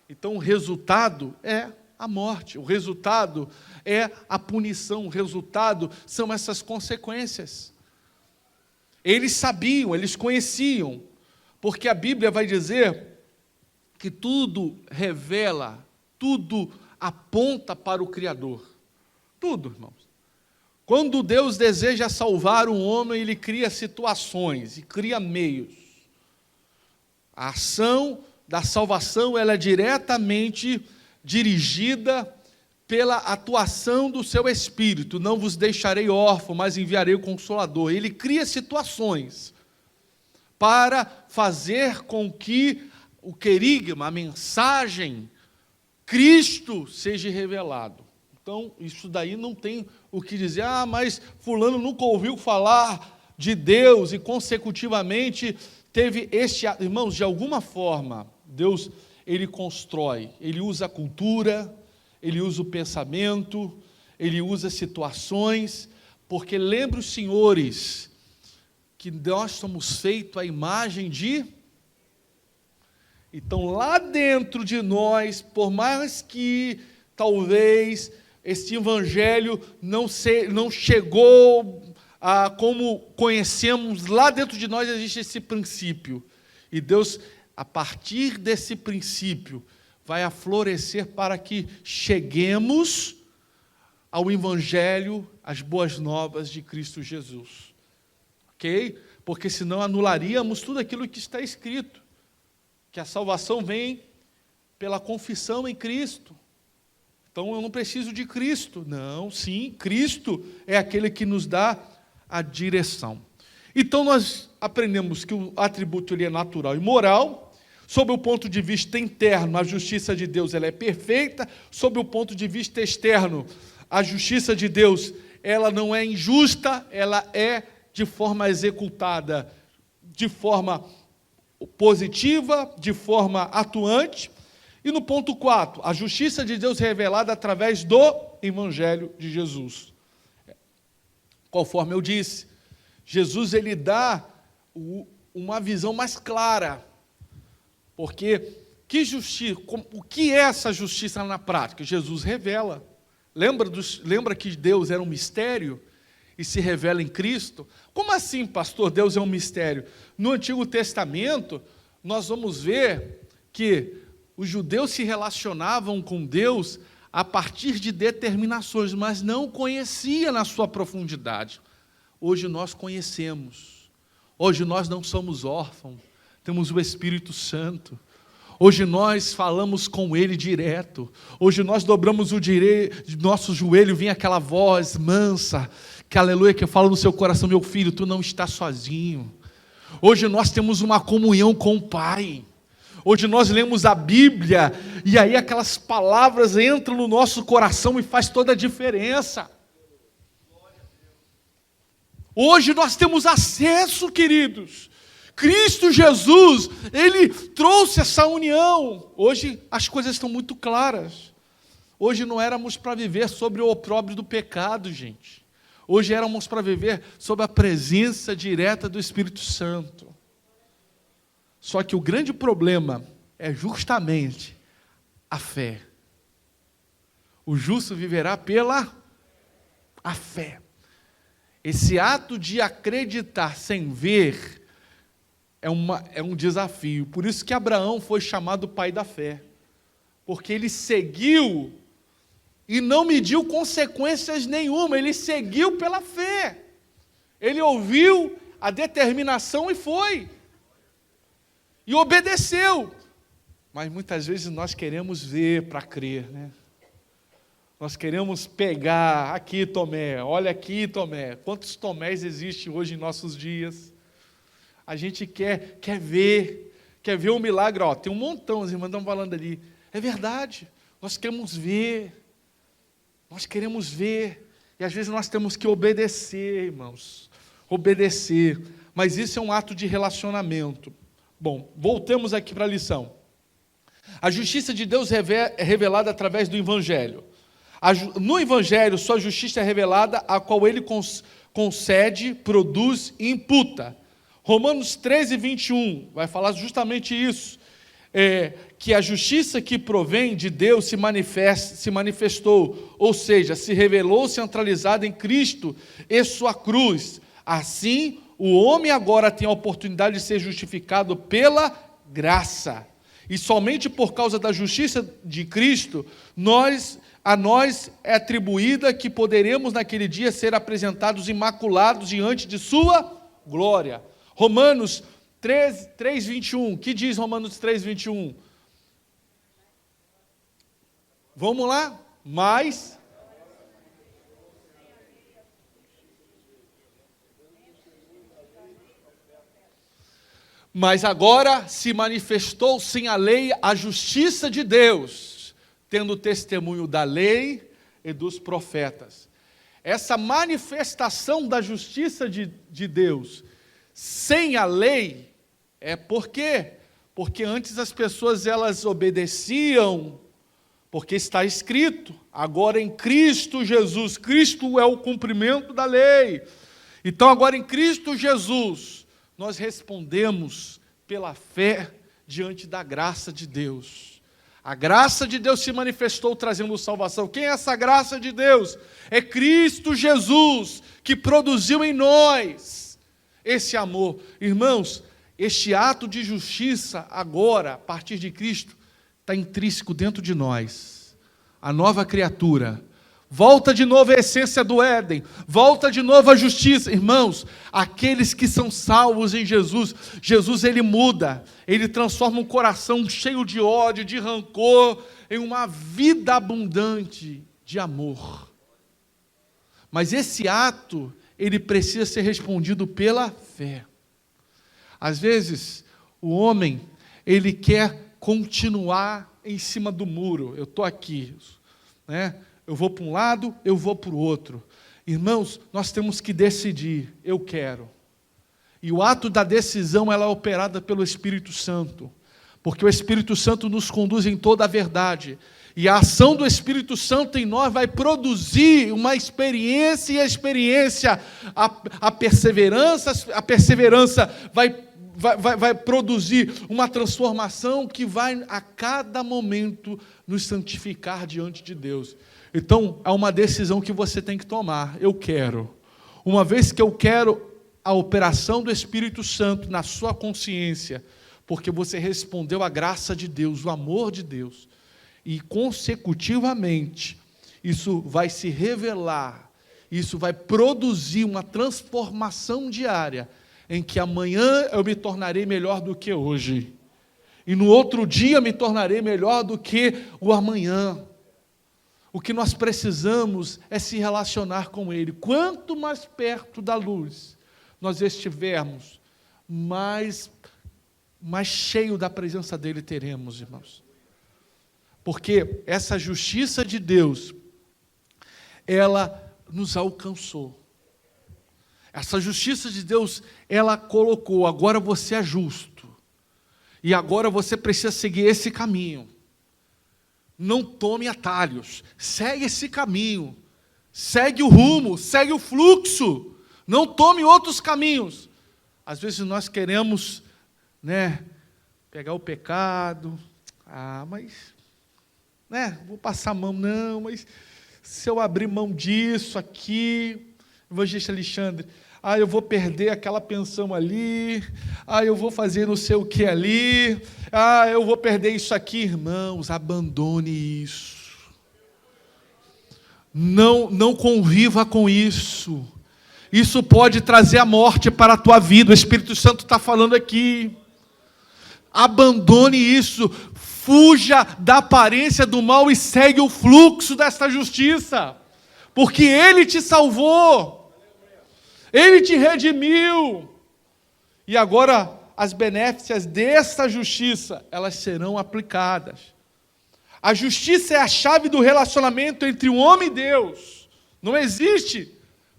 Então, o resultado é a morte, o resultado é a punição, o resultado são essas consequências. Eles sabiam, eles conheciam, porque a Bíblia vai dizer que tudo revela, tudo aponta para o Criador. Tudo, irmãos. Quando Deus deseja salvar um homem, Ele cria situações e cria meios. A ação da salvação ela é diretamente dirigida pela atuação do seu Espírito. Não vos deixarei órfão, mas enviarei o Consolador. Ele cria situações para fazer com que o querigma, a mensagem, Cristo seja revelado. Então, isso daí não tem o que dizer, mas fulano nunca ouviu falar de Deus e consecutivamente teve este... Irmãos, de alguma forma, Deus, Ele constrói, Ele usa a cultura, Ele usa o pensamento, Ele usa situações, porque lembre os senhores que nós somos feitos à imagem de... Então, lá dentro de nós, por mais que talvez esse evangelho não chegou a como conhecemos, lá dentro de nós existe esse princípio. E Deus, a partir desse princípio, vai aflorescer para que cheguemos ao evangelho, às boas novas de Cristo Jesus. Ok? Porque senão anularíamos tudo aquilo que está escrito. Que a salvação vem pela confissão em Cristo. Então eu não preciso de Cristo. Não, sim, Cristo é aquele que nos dá a direção. Então nós aprendemos que o atributo ele é natural e moral. Sob o ponto de vista interno, a justiça de Deus ela é perfeita. Sob o ponto de vista externo, a justiça de Deus ela não é injusta, ela é de forma executada, de forma positiva, de forma atuante. E no ponto 4, a justiça de Deus revelada através do Evangelho de Jesus. Conforme eu disse, Jesus ele dá uma visão mais clara, porque o que é essa justiça na prática? Jesus revela. Lembra que Deus era um mistério e se revela em Cristo? Como assim, pastor, Deus é um mistério? No Antigo Testamento, nós vamos ver que os judeus se relacionavam com Deus a partir de determinações, mas não conhecia na sua profundidade. Hoje nós conhecemos. Hoje nós não somos órfãos, temos o Espírito Santo. Hoje nós falamos com Ele direto. Hoje nós dobramos o nosso joelho, vem aquela voz mansa, que aleluia, que fala no seu coração, meu filho, tu não estás sozinho. Hoje nós temos uma comunhão com o Pai. Hoje nós lemos a Bíblia, e aí aquelas palavras entram no nosso coração e faz toda a diferença. Hoje nós temos acesso, queridos. Cristo Jesus, Ele trouxe essa união. Hoje as coisas estão muito claras. Hoje não éramos para viver sobre o opróbrio do pecado, gente. Hoje éramos para viver sob a presença direta do Espírito Santo. Só que o grande problema é justamente a fé. O justo viverá pela a fé. Esse ato de acreditar sem ver é um desafio. Por isso que Abraão foi chamado pai da fé. Porque ele seguiu e não mediu consequências nenhuma. Ele seguiu pela fé. Ele ouviu a determinação e foi. E obedeceu. Mas muitas vezes nós queremos ver para crer, né? Nós queremos pegar, aqui Tomé, olha aqui Tomé. Quantos Tomés existem hoje em nossos dias? A gente quer ver um milagre. Ó, tem um montão, as irmãs estão falando ali. É verdade, nós queremos ver. E às vezes nós temos que obedecer, irmãos. Obedecer. Mas isso é um ato de relacionamento. Bom, voltemos aqui para a lição. A justiça de Deus é revelada através do Evangelho. No Evangelho, sua justiça é revelada, a qual Ele concede, produz e imputa. Romanos 13, 21, vai falar justamente isso. que a justiça que provém de Deus se manifestou, ou seja, se revelou centralizada em Cristo e sua cruz. Assim, o homem agora tem a oportunidade de ser justificado pela graça. E somente por causa da justiça de Cristo, a nós é atribuída que poderemos naquele dia ser apresentados imaculados diante de sua glória. Romanos 3:21. Que diz Romanos 3:21? Vamos lá? Mas agora se manifestou sem a lei a justiça de Deus, tendo testemunho da lei e dos profetas. Essa manifestação da justiça de Deus sem a lei é por quê? Porque antes as pessoas elas obedeciam, porque está escrito, agora em Cristo Jesus, Cristo é o cumprimento da lei. Então agora em Cristo Jesus, nós respondemos pela fé diante da graça de Deus. A graça de Deus se manifestou trazendo salvação. Quem é essa graça de Deus? É Cristo Jesus, que produziu em nós esse amor. Irmãos, este ato de justiça agora, a partir de Cristo, está intrínseco dentro de nós. A nova criatura. Volta de novo a essência do Éden, volta de novo a justiça. Irmãos, aqueles que são salvos em Jesus, Jesus ele muda, ele transforma um coração cheio de ódio, de rancor, em uma vida abundante de amor. Mas esse ato, ele precisa ser respondido pela fé. Às vezes, o homem, ele quer continuar em cima do muro. Eu estou aqui, né? Eu vou para um lado, eu vou para o outro. Irmãos, nós temos que decidir, eu quero. E o ato da decisão, ela é operada pelo Espírito Santo. Porque o Espírito Santo nos conduz em toda a verdade. E a ação do Espírito Santo em nós vai produzir uma experiência, e a experiência, a perseverança vai produzir uma transformação que vai a cada momento nos santificar diante de Deus. Então, há uma decisão que você tem que tomar. Eu quero. Uma vez que eu quero a operação do Espírito Santo na sua consciência, porque você respondeu à graça de Deus, o amor de Deus, e consecutivamente, isso vai se revelar, isso vai produzir uma transformação diária, em que amanhã eu me tornarei melhor do que hoje, e no outro dia me tornarei melhor do que o amanhã. O que nós precisamos é se relacionar com Ele. Quanto mais perto da luz nós estivermos, mais cheio da presença dEle teremos, irmãos. Porque essa justiça de Deus, ela nos alcançou. Essa justiça de Deus, ela colocou, agora você é justo. E agora você precisa seguir esse caminho. Não tome atalhos, segue esse caminho, segue o rumo, segue o fluxo, não tome outros caminhos. Às vezes nós queremos, pegar o pecado, mas, vou passar a mão, não, mas se eu abrir mão disso aqui, evangelista Alexandre, eu vou perder aquela pensão ali, eu vou fazer não sei o que ali, eu vou perder isso aqui. Irmãos, abandone isso. Não conviva com isso. Isso pode trazer a morte para a tua vida. O Espírito Santo está falando aqui. Abandone isso. Fuja da aparência do mal e segue o fluxo desta justiça. Porque Ele te salvou. Ele te redimiu. E agora as benéficas desta justiça, elas serão aplicadas. A justiça é a chave do relacionamento entre o homem e Deus. Não existe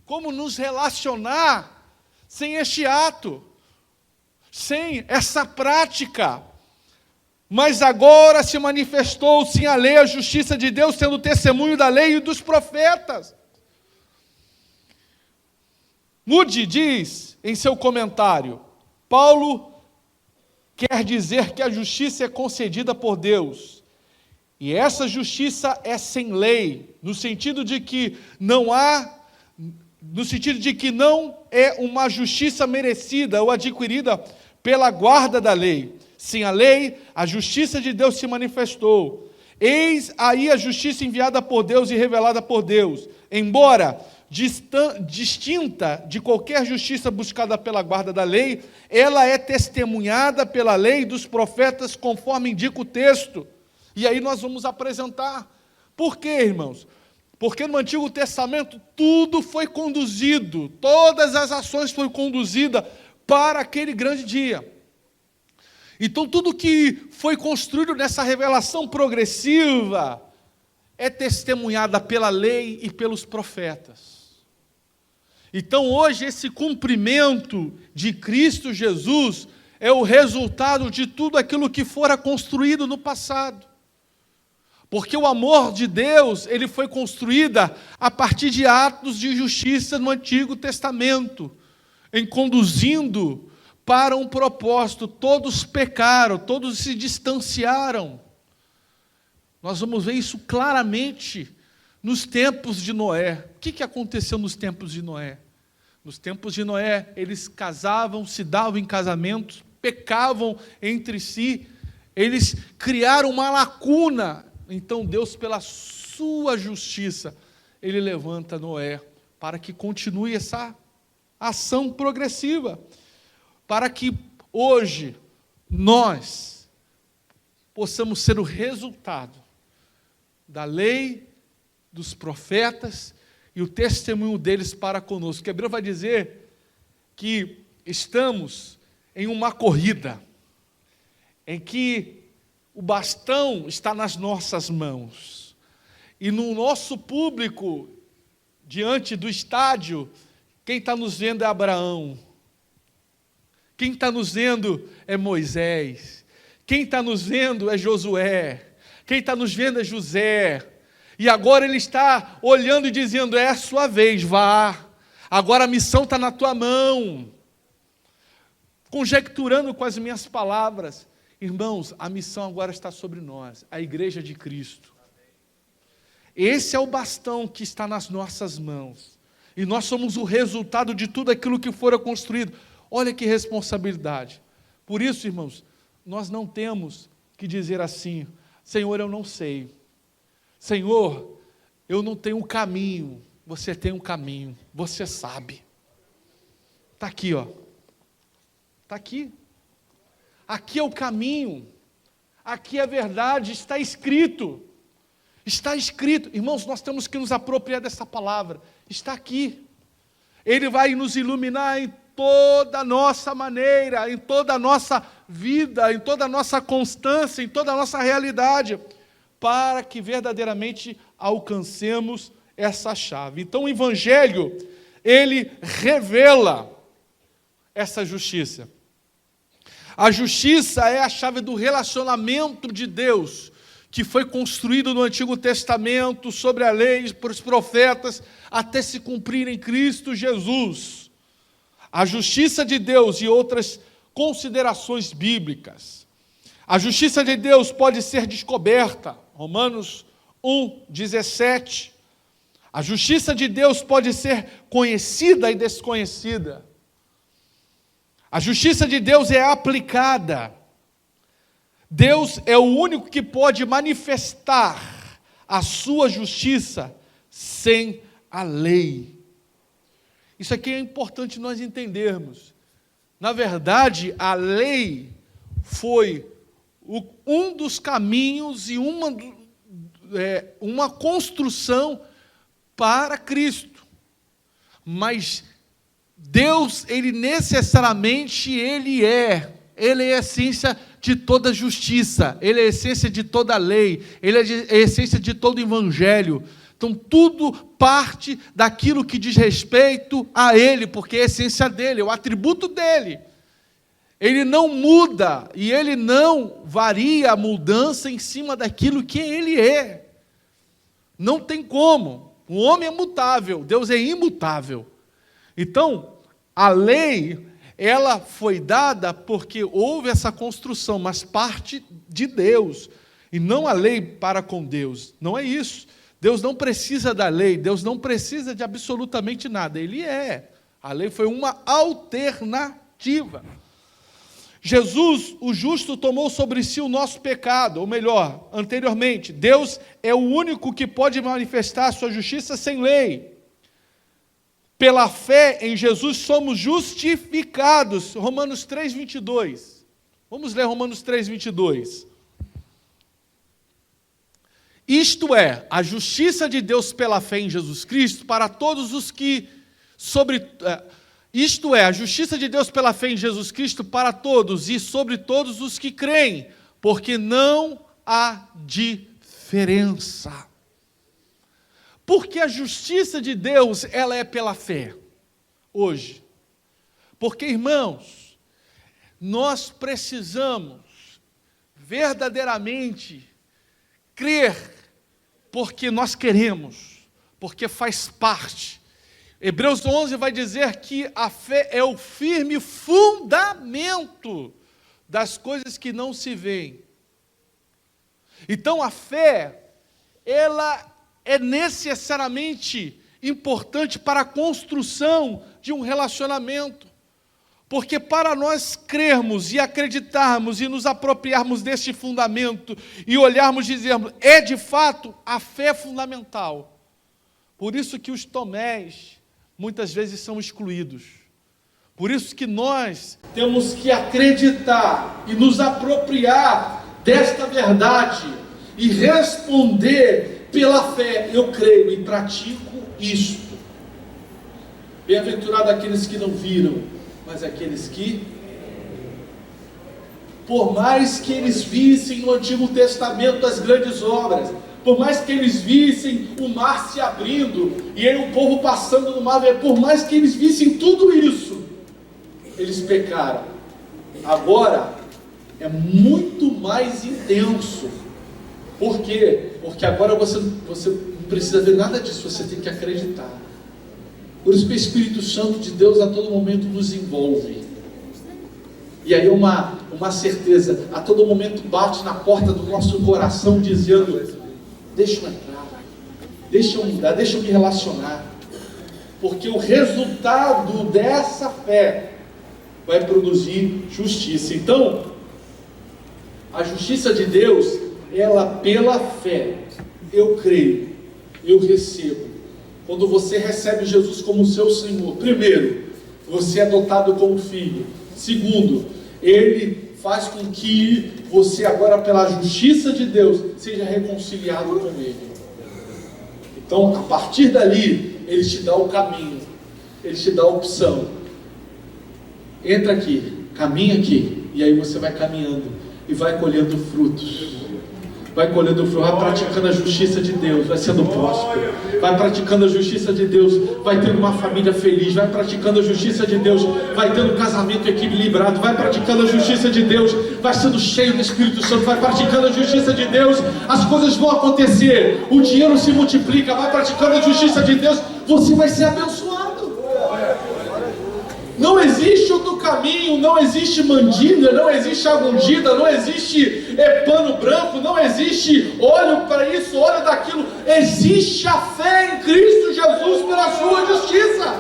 como nos relacionar sem este ato, sem essa prática. Mas agora se manifestou, sim, a lei, a justiça de Deus, sendo testemunho da lei e dos profetas. Moody diz em seu comentário, Paulo quer dizer que a justiça é concedida por Deus. E essa justiça é sem lei, no sentido de que não é uma justiça merecida ou adquirida pela guarda da lei. Sem a lei, a justiça de Deus se manifestou. Eis aí a justiça enviada por Deus e revelada por Deus. Embora distinta de qualquer justiça buscada pela guarda da lei, ela é testemunhada pela lei dos profetas, conforme indica o texto. E aí nós vamos apresentar. Por quê, irmãos? Porque no Antigo Testamento tudo foi conduzido, todas as ações foram conduzidas para aquele grande dia. Então tudo que foi construído nessa revelação progressiva é testemunhada pela lei e pelos profetas. Então hoje esse cumprimento de Cristo Jesus é o resultado de tudo aquilo que fora construído no passado. Porque o amor de Deus, ele foi construído a partir de atos de justiça no Antigo Testamento, em conduzindo para um propósito. Todos pecaram, todos se distanciaram. Nós vamos ver isso claramente nos tempos de Noé. O que aconteceu nos tempos de Noé? Nos tempos de Noé, eles casavam, se davam em casamentos, pecavam entre si, eles criaram uma lacuna. Então Deus, pela sua justiça, Ele levanta Noé para que continue essa ação progressiva, para que hoje nós possamos ser o resultado da lei, dos profetas e o testemunho deles para conosco. O Hebreu vai dizer que estamos em uma corrida, em que o bastão está nas nossas mãos. E no nosso público, diante do estádio, quem está nos vendo é Abraão. Quem está nos vendo é Moisés. Quem está nos vendo é Josué. Quem está nos vendo é José. E agora ele está olhando e dizendo, é a sua vez, vá. Agora a missão está na tua mão. Conjecturando com as minhas palavras, irmãos, a missão agora está sobre nós, a igreja de Cristo. Esse é o bastão que está nas nossas mãos. E nós somos o resultado de tudo aquilo que fora construído. Olha que responsabilidade. Por isso, irmãos, nós não temos que dizer assim, Senhor, eu não sei. Senhor, eu não tenho um caminho. Você tem um caminho, você sabe. Está aqui, ó. Está aqui. Aqui é o caminho, aqui é a verdade, está escrito. Está escrito. Irmãos, nós temos que nos apropriar dessa palavra. Está aqui. Ele vai nos iluminar em toda a nossa maneira, em toda a nossa vida, em toda a nossa constância, em toda a nossa realidade, para que verdadeiramente alcancemos essa chave. Então o Evangelho, ele revela essa justiça. A justiça é a chave do relacionamento de Deus, que foi construído no Antigo Testamento, sobre a lei, por os profetas, até se cumprir em Cristo Jesus. A justiça de Deus e outras considerações bíblicas. A justiça de Deus pode ser descoberta, Romanos 1:17. A justiça de Deus pode ser conhecida e desconhecida. A justiça de Deus é aplicada. Deus é o único que pode manifestar a sua justiça sem a lei. Isso aqui é importante nós entendermos. Na verdade, a lei foi um dos caminhos e uma construção para Cristo. Mas Deus, ele necessariamente, ele é a essência de toda justiça, ele é a essência de toda lei, ele é a essência de todo evangelho. Então tudo parte daquilo que diz respeito a ele, porque é a essência dele, é o atributo dele. Ele não muda e ele não varia a mudança em cima daquilo que ele é. Não tem como. O homem é mutável, Deus é imutável. Então, a lei, ela foi dada porque houve essa construção, mas parte de Deus, e não a lei para com Deus. Não é isso. Deus não precisa da lei, Deus não precisa de absolutamente nada. Ele é. A lei foi uma alternativa. Jesus, o justo, tomou sobre si o nosso pecado, ou melhor, anteriormente, Deus é o único que pode manifestar a sua justiça sem lei. Pela fé em Jesus somos justificados. Romanos 3:22. Vamos ler Romanos 3:22. Isto é, a justiça de Deus pela fé em Jesus Cristo para todos os que isto é, a justiça de Deus pela fé em Jesus Cristo para todos e sobre todos os que creem, porque não há diferença. Porque a justiça de Deus, ela é pela fé, hoje. Porque, irmãos, nós precisamos verdadeiramente crer, porque nós queremos, porque faz parte. Hebreus 11 vai dizer que a fé é o firme fundamento das coisas que não se veem. Então a fé, ela é necessariamente importante para a construção de um relacionamento. Porque para nós crermos e acreditarmos e nos apropriarmos deste fundamento e olharmos e dizermos, é de fato a fé fundamental. Por isso que os tomés muitas vezes são excluídos. Por isso que nós temos que acreditar e nos apropriar desta verdade e responder pela fé. Eu creio e pratico isto. Bem-aventurado aqueles que não viram, mas aqueles que, por mais que eles vissem no Antigo Testamento as grandes obras, por mais que eles vissem o mar se abrindo, e aí o povo passando no mar, por mais que eles vissem tudo isso, eles pecaram. Agora, é muito mais intenso. Por quê? Porque agora você não precisa ver nada disso, você tem que acreditar. Por isso que o Espírito Santo de Deus a todo momento nos envolve. E aí uma certeza, a todo momento bate na porta do nosso coração dizendo, deixa eu entrar, deixa eu mudar, deixa eu me relacionar. Porque o resultado dessa fé vai produzir justiça. Então, a justiça de Deus, ela pela fé, eu creio, eu recebo. Quando você recebe Jesus como seu Senhor, primeiro, você é adotado como filho. Segundo, Ele faz com que você agora, pela justiça de Deus, seja reconciliado com Ele. Então, a partir dali, Ele te dá o caminho, Ele te dá a opção. Entra aqui, caminha aqui, e aí você vai caminhando e vai colhendo frutos. Vai colhendo fruto, vai praticando a justiça de Deus, vai sendo próspero, vai praticando a justiça de Deus, vai tendo uma família feliz, vai praticando a justiça de Deus, vai tendo um casamento equilibrado, vai praticando a justiça de Deus, vai sendo cheio do Espírito Santo, vai praticando a justiça de Deus, as coisas vão acontecer, o dinheiro se multiplica, vai praticando a justiça de Deus, você vai ser abençoado. Não existe outro caminho, não existe mandinga, não existe água ungida, não existe pano branco, não existe óleo para isso, óleo daquilo. Existe a fé em Cristo Jesus pela sua justiça.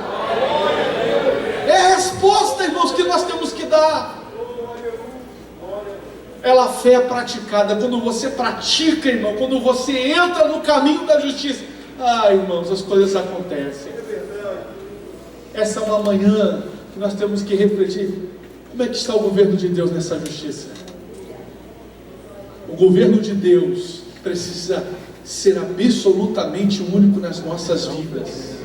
É a resposta, irmãos, que nós temos que dar. Ela a fé praticada. Quando você pratica, irmão, quando você entra no caminho da justiça, irmãos, as coisas acontecem. Essa é uma manhã que nós temos que refletir, como é que está o governo de Deus nessa justiça? O governo de Deus precisa ser absolutamente único nas nossas vidas.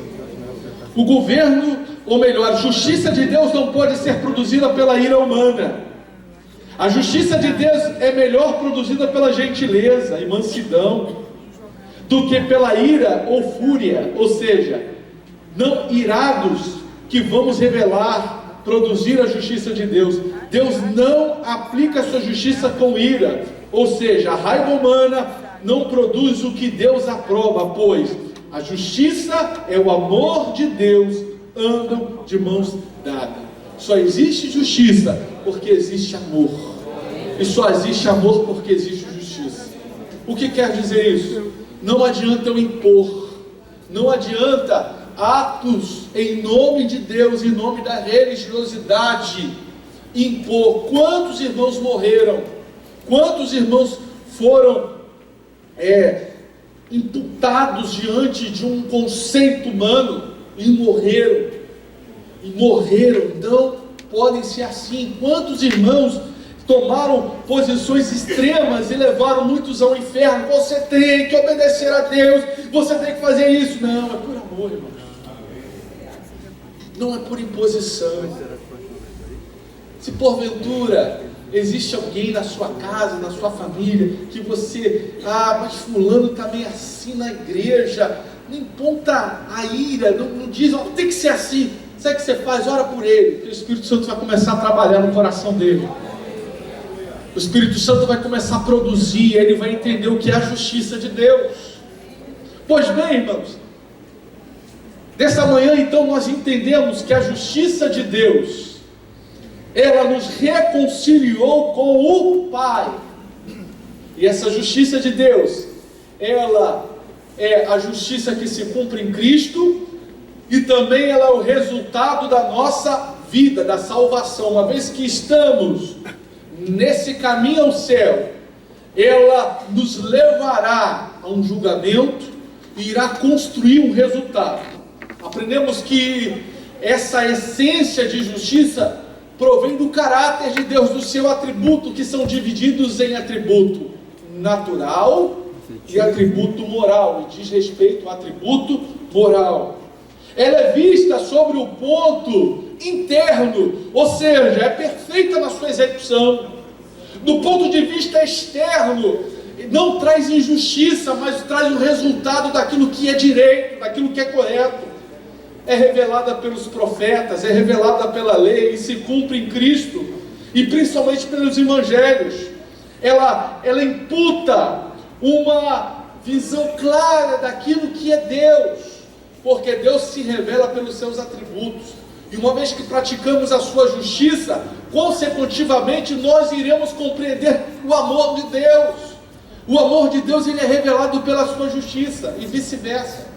O governo, ou melhor, a justiça de Deus não pode ser produzida pela ira humana. A justiça de Deus é melhor produzida pela gentileza e mansidão do que pela ira ou fúria, ou seja, não irados, que vamos revelar, produzir a justiça de Deus. Deus não aplica a sua justiça com ira, ou seja, a raiva humana não produz o que Deus aprova, pois a justiça é o amor de Deus, andam de mãos dadas. Só existe justiça porque existe amor. E só existe amor porque existe justiça. O que quer dizer isso? Não adianta eu impor. Não adianta atos em nome de Deus, em nome da religiosidade, impor. Quantos irmãos morreram? Quantos irmãos foram imputados diante de um conceito humano e morreram? Não podem ser assim. Quantos irmãos tomaram posições extremas e levaram muitos ao inferno? Você tem que obedecer a Deus, você tem que fazer isso. Não, é por amor, irmãos. Não é por imposição. Se porventura existe alguém na sua casa, na sua família, que você, mas fulano está meio assim na igreja, não imponta a ira, não diz, tem que ser assim. Sabe o que você faz? Ora por ele, que o Espírito Santo vai começar a trabalhar no coração dele. O Espírito Santo vai começar a produzir, ele vai entender o que é a justiça de Deus. Pois bem, irmãos, nessa manhã então nós entendemos que a justiça de Deus, ela nos reconciliou com o Pai. E essa justiça de Deus, ela é a justiça que se cumpre em Cristo, e também ela é o resultado da nossa vida, da salvação. Uma vez que estamos nesse caminho ao céu, ela nos levará a um julgamento e irá construir um resultado. Aprendemos que essa essência de justiça provém do caráter de Deus, do seu atributo, que são divididos em atributo natural e atributo moral, e diz respeito ao atributo moral. Ela é vista sobre o ponto interno, ou seja, é perfeita na sua execução. Do ponto de vista externo, não traz injustiça, mas traz o resultado daquilo que é direito, daquilo que é correto. É revelada pelos profetas, é revelada pela lei e se cumpre em Cristo, e principalmente pelos evangelhos. Ela imputa uma visão clara daquilo que é Deus, porque Deus se revela pelos seus atributos, e uma vez que praticamos a sua justiça, consecutivamente nós iremos compreender o amor de Deus. O amor de Deus, ele é revelado pela sua justiça, e vice-versa.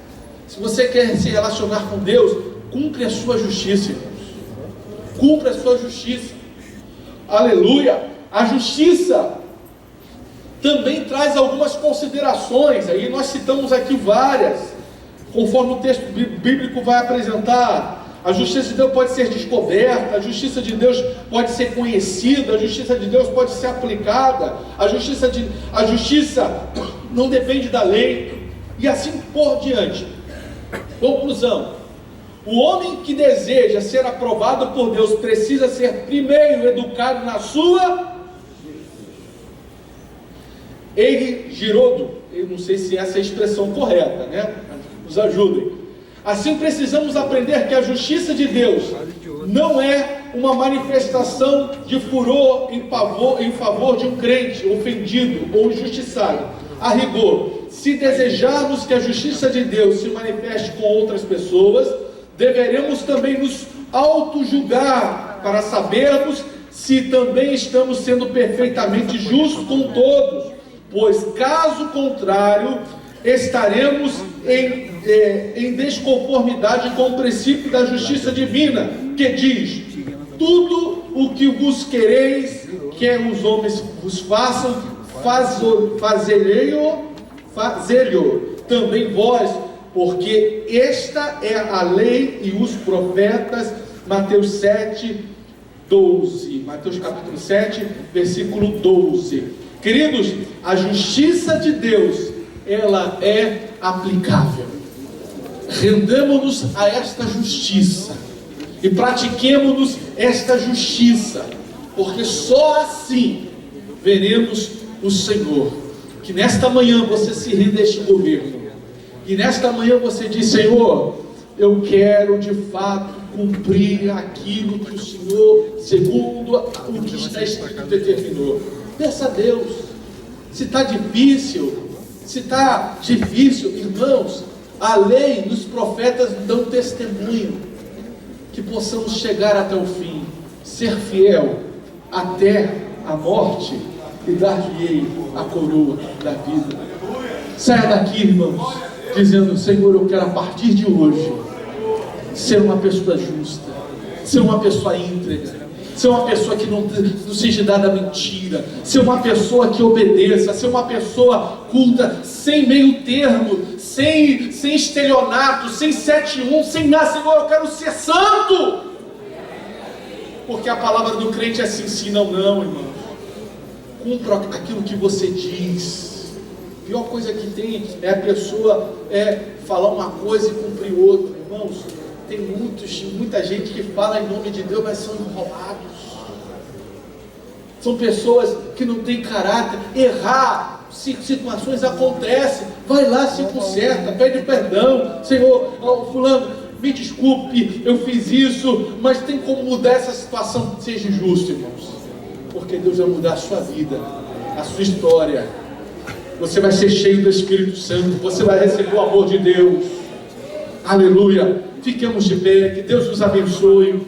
Se você quer se relacionar com Deus, cumpre a sua justiça, irmãos. Cumpre a sua justiça. Aleluia! A justiça também traz algumas considerações, aí nós citamos aqui várias, conforme o texto bíblico vai apresentar. A justiça de Deus pode ser descoberta, a justiça de Deus pode ser conhecida, a justiça de Deus pode ser aplicada, a justiça não depende da lei, e assim por diante. Conclusão: o homem que deseja ser aprovado por Deus precisa ser primeiro educado na sua Girodo. Eu não sei se essa é a expressão correta, né? Nos ajudem. Assim precisamos aprender que a justiça de Deus não é uma manifestação de furor em favor de um crente ofendido ou injustiçado. A rigor, se desejarmos que a justiça de Deus se manifeste com outras pessoas, deveremos também nos auto-julgar para sabermos se também estamos sendo perfeitamente justos com todos, pois caso contrário estaremos em desconformidade com o princípio da justiça divina, que diz: tudo o que vos quereis que os homens vos façam, fazei-lhe também vós, porque esta é a lei e os profetas. Mateus 7, 12. Mateus capítulo 7, versículo 12. Queridos, a justiça de Deus, ela é aplicável. Rendemos-nos a esta justiça e pratiquemos-nos esta justiça, porque só assim veremos o Senhor. Que nesta manhã você se renda a este governo, e nesta manhã você diz: Senhor, eu quero de fato cumprir aquilo que o Senhor, segundo o que está escrito, determinou. Peça a Deus. Se está difícil, irmãos, a lei e os profetas dão testemunho, que possamos chegar até o fim. ser fiel até a morte e dar-lhe a coroa da vida. Saia daqui, irmãos, dizendo: Senhor, eu quero a partir de hoje ser uma pessoa justa, ser uma pessoa íntegra, ser uma pessoa que não seja dada a mentira, ser uma pessoa que obedeça, ser uma pessoa culta, sem meio termo, sem estelionato, sem 7-1, sem nada. Senhor, eu quero ser santo, porque a palavra do crente é sim, sim, não, não, irmão. Cumpra aquilo que você diz. A pior coisa que tem é a pessoa falar uma coisa e cumprir outra. Irmãos, tem muita gente que fala em nome de Deus, mas são enrolados. São pessoas que não têm caráter. Errar, situações acontecem. Vai lá, se conserta, pede perdão. Senhor, fulano, me desculpe, eu fiz isso, mas tem como mudar essa situação? Seja justo, irmãos, porque Deus vai mudar a sua vida, a sua história. Você vai ser cheio do Espírito Santo, você vai receber o amor de Deus. Aleluia. Fiquemos de pé, que Deus nos abençoe.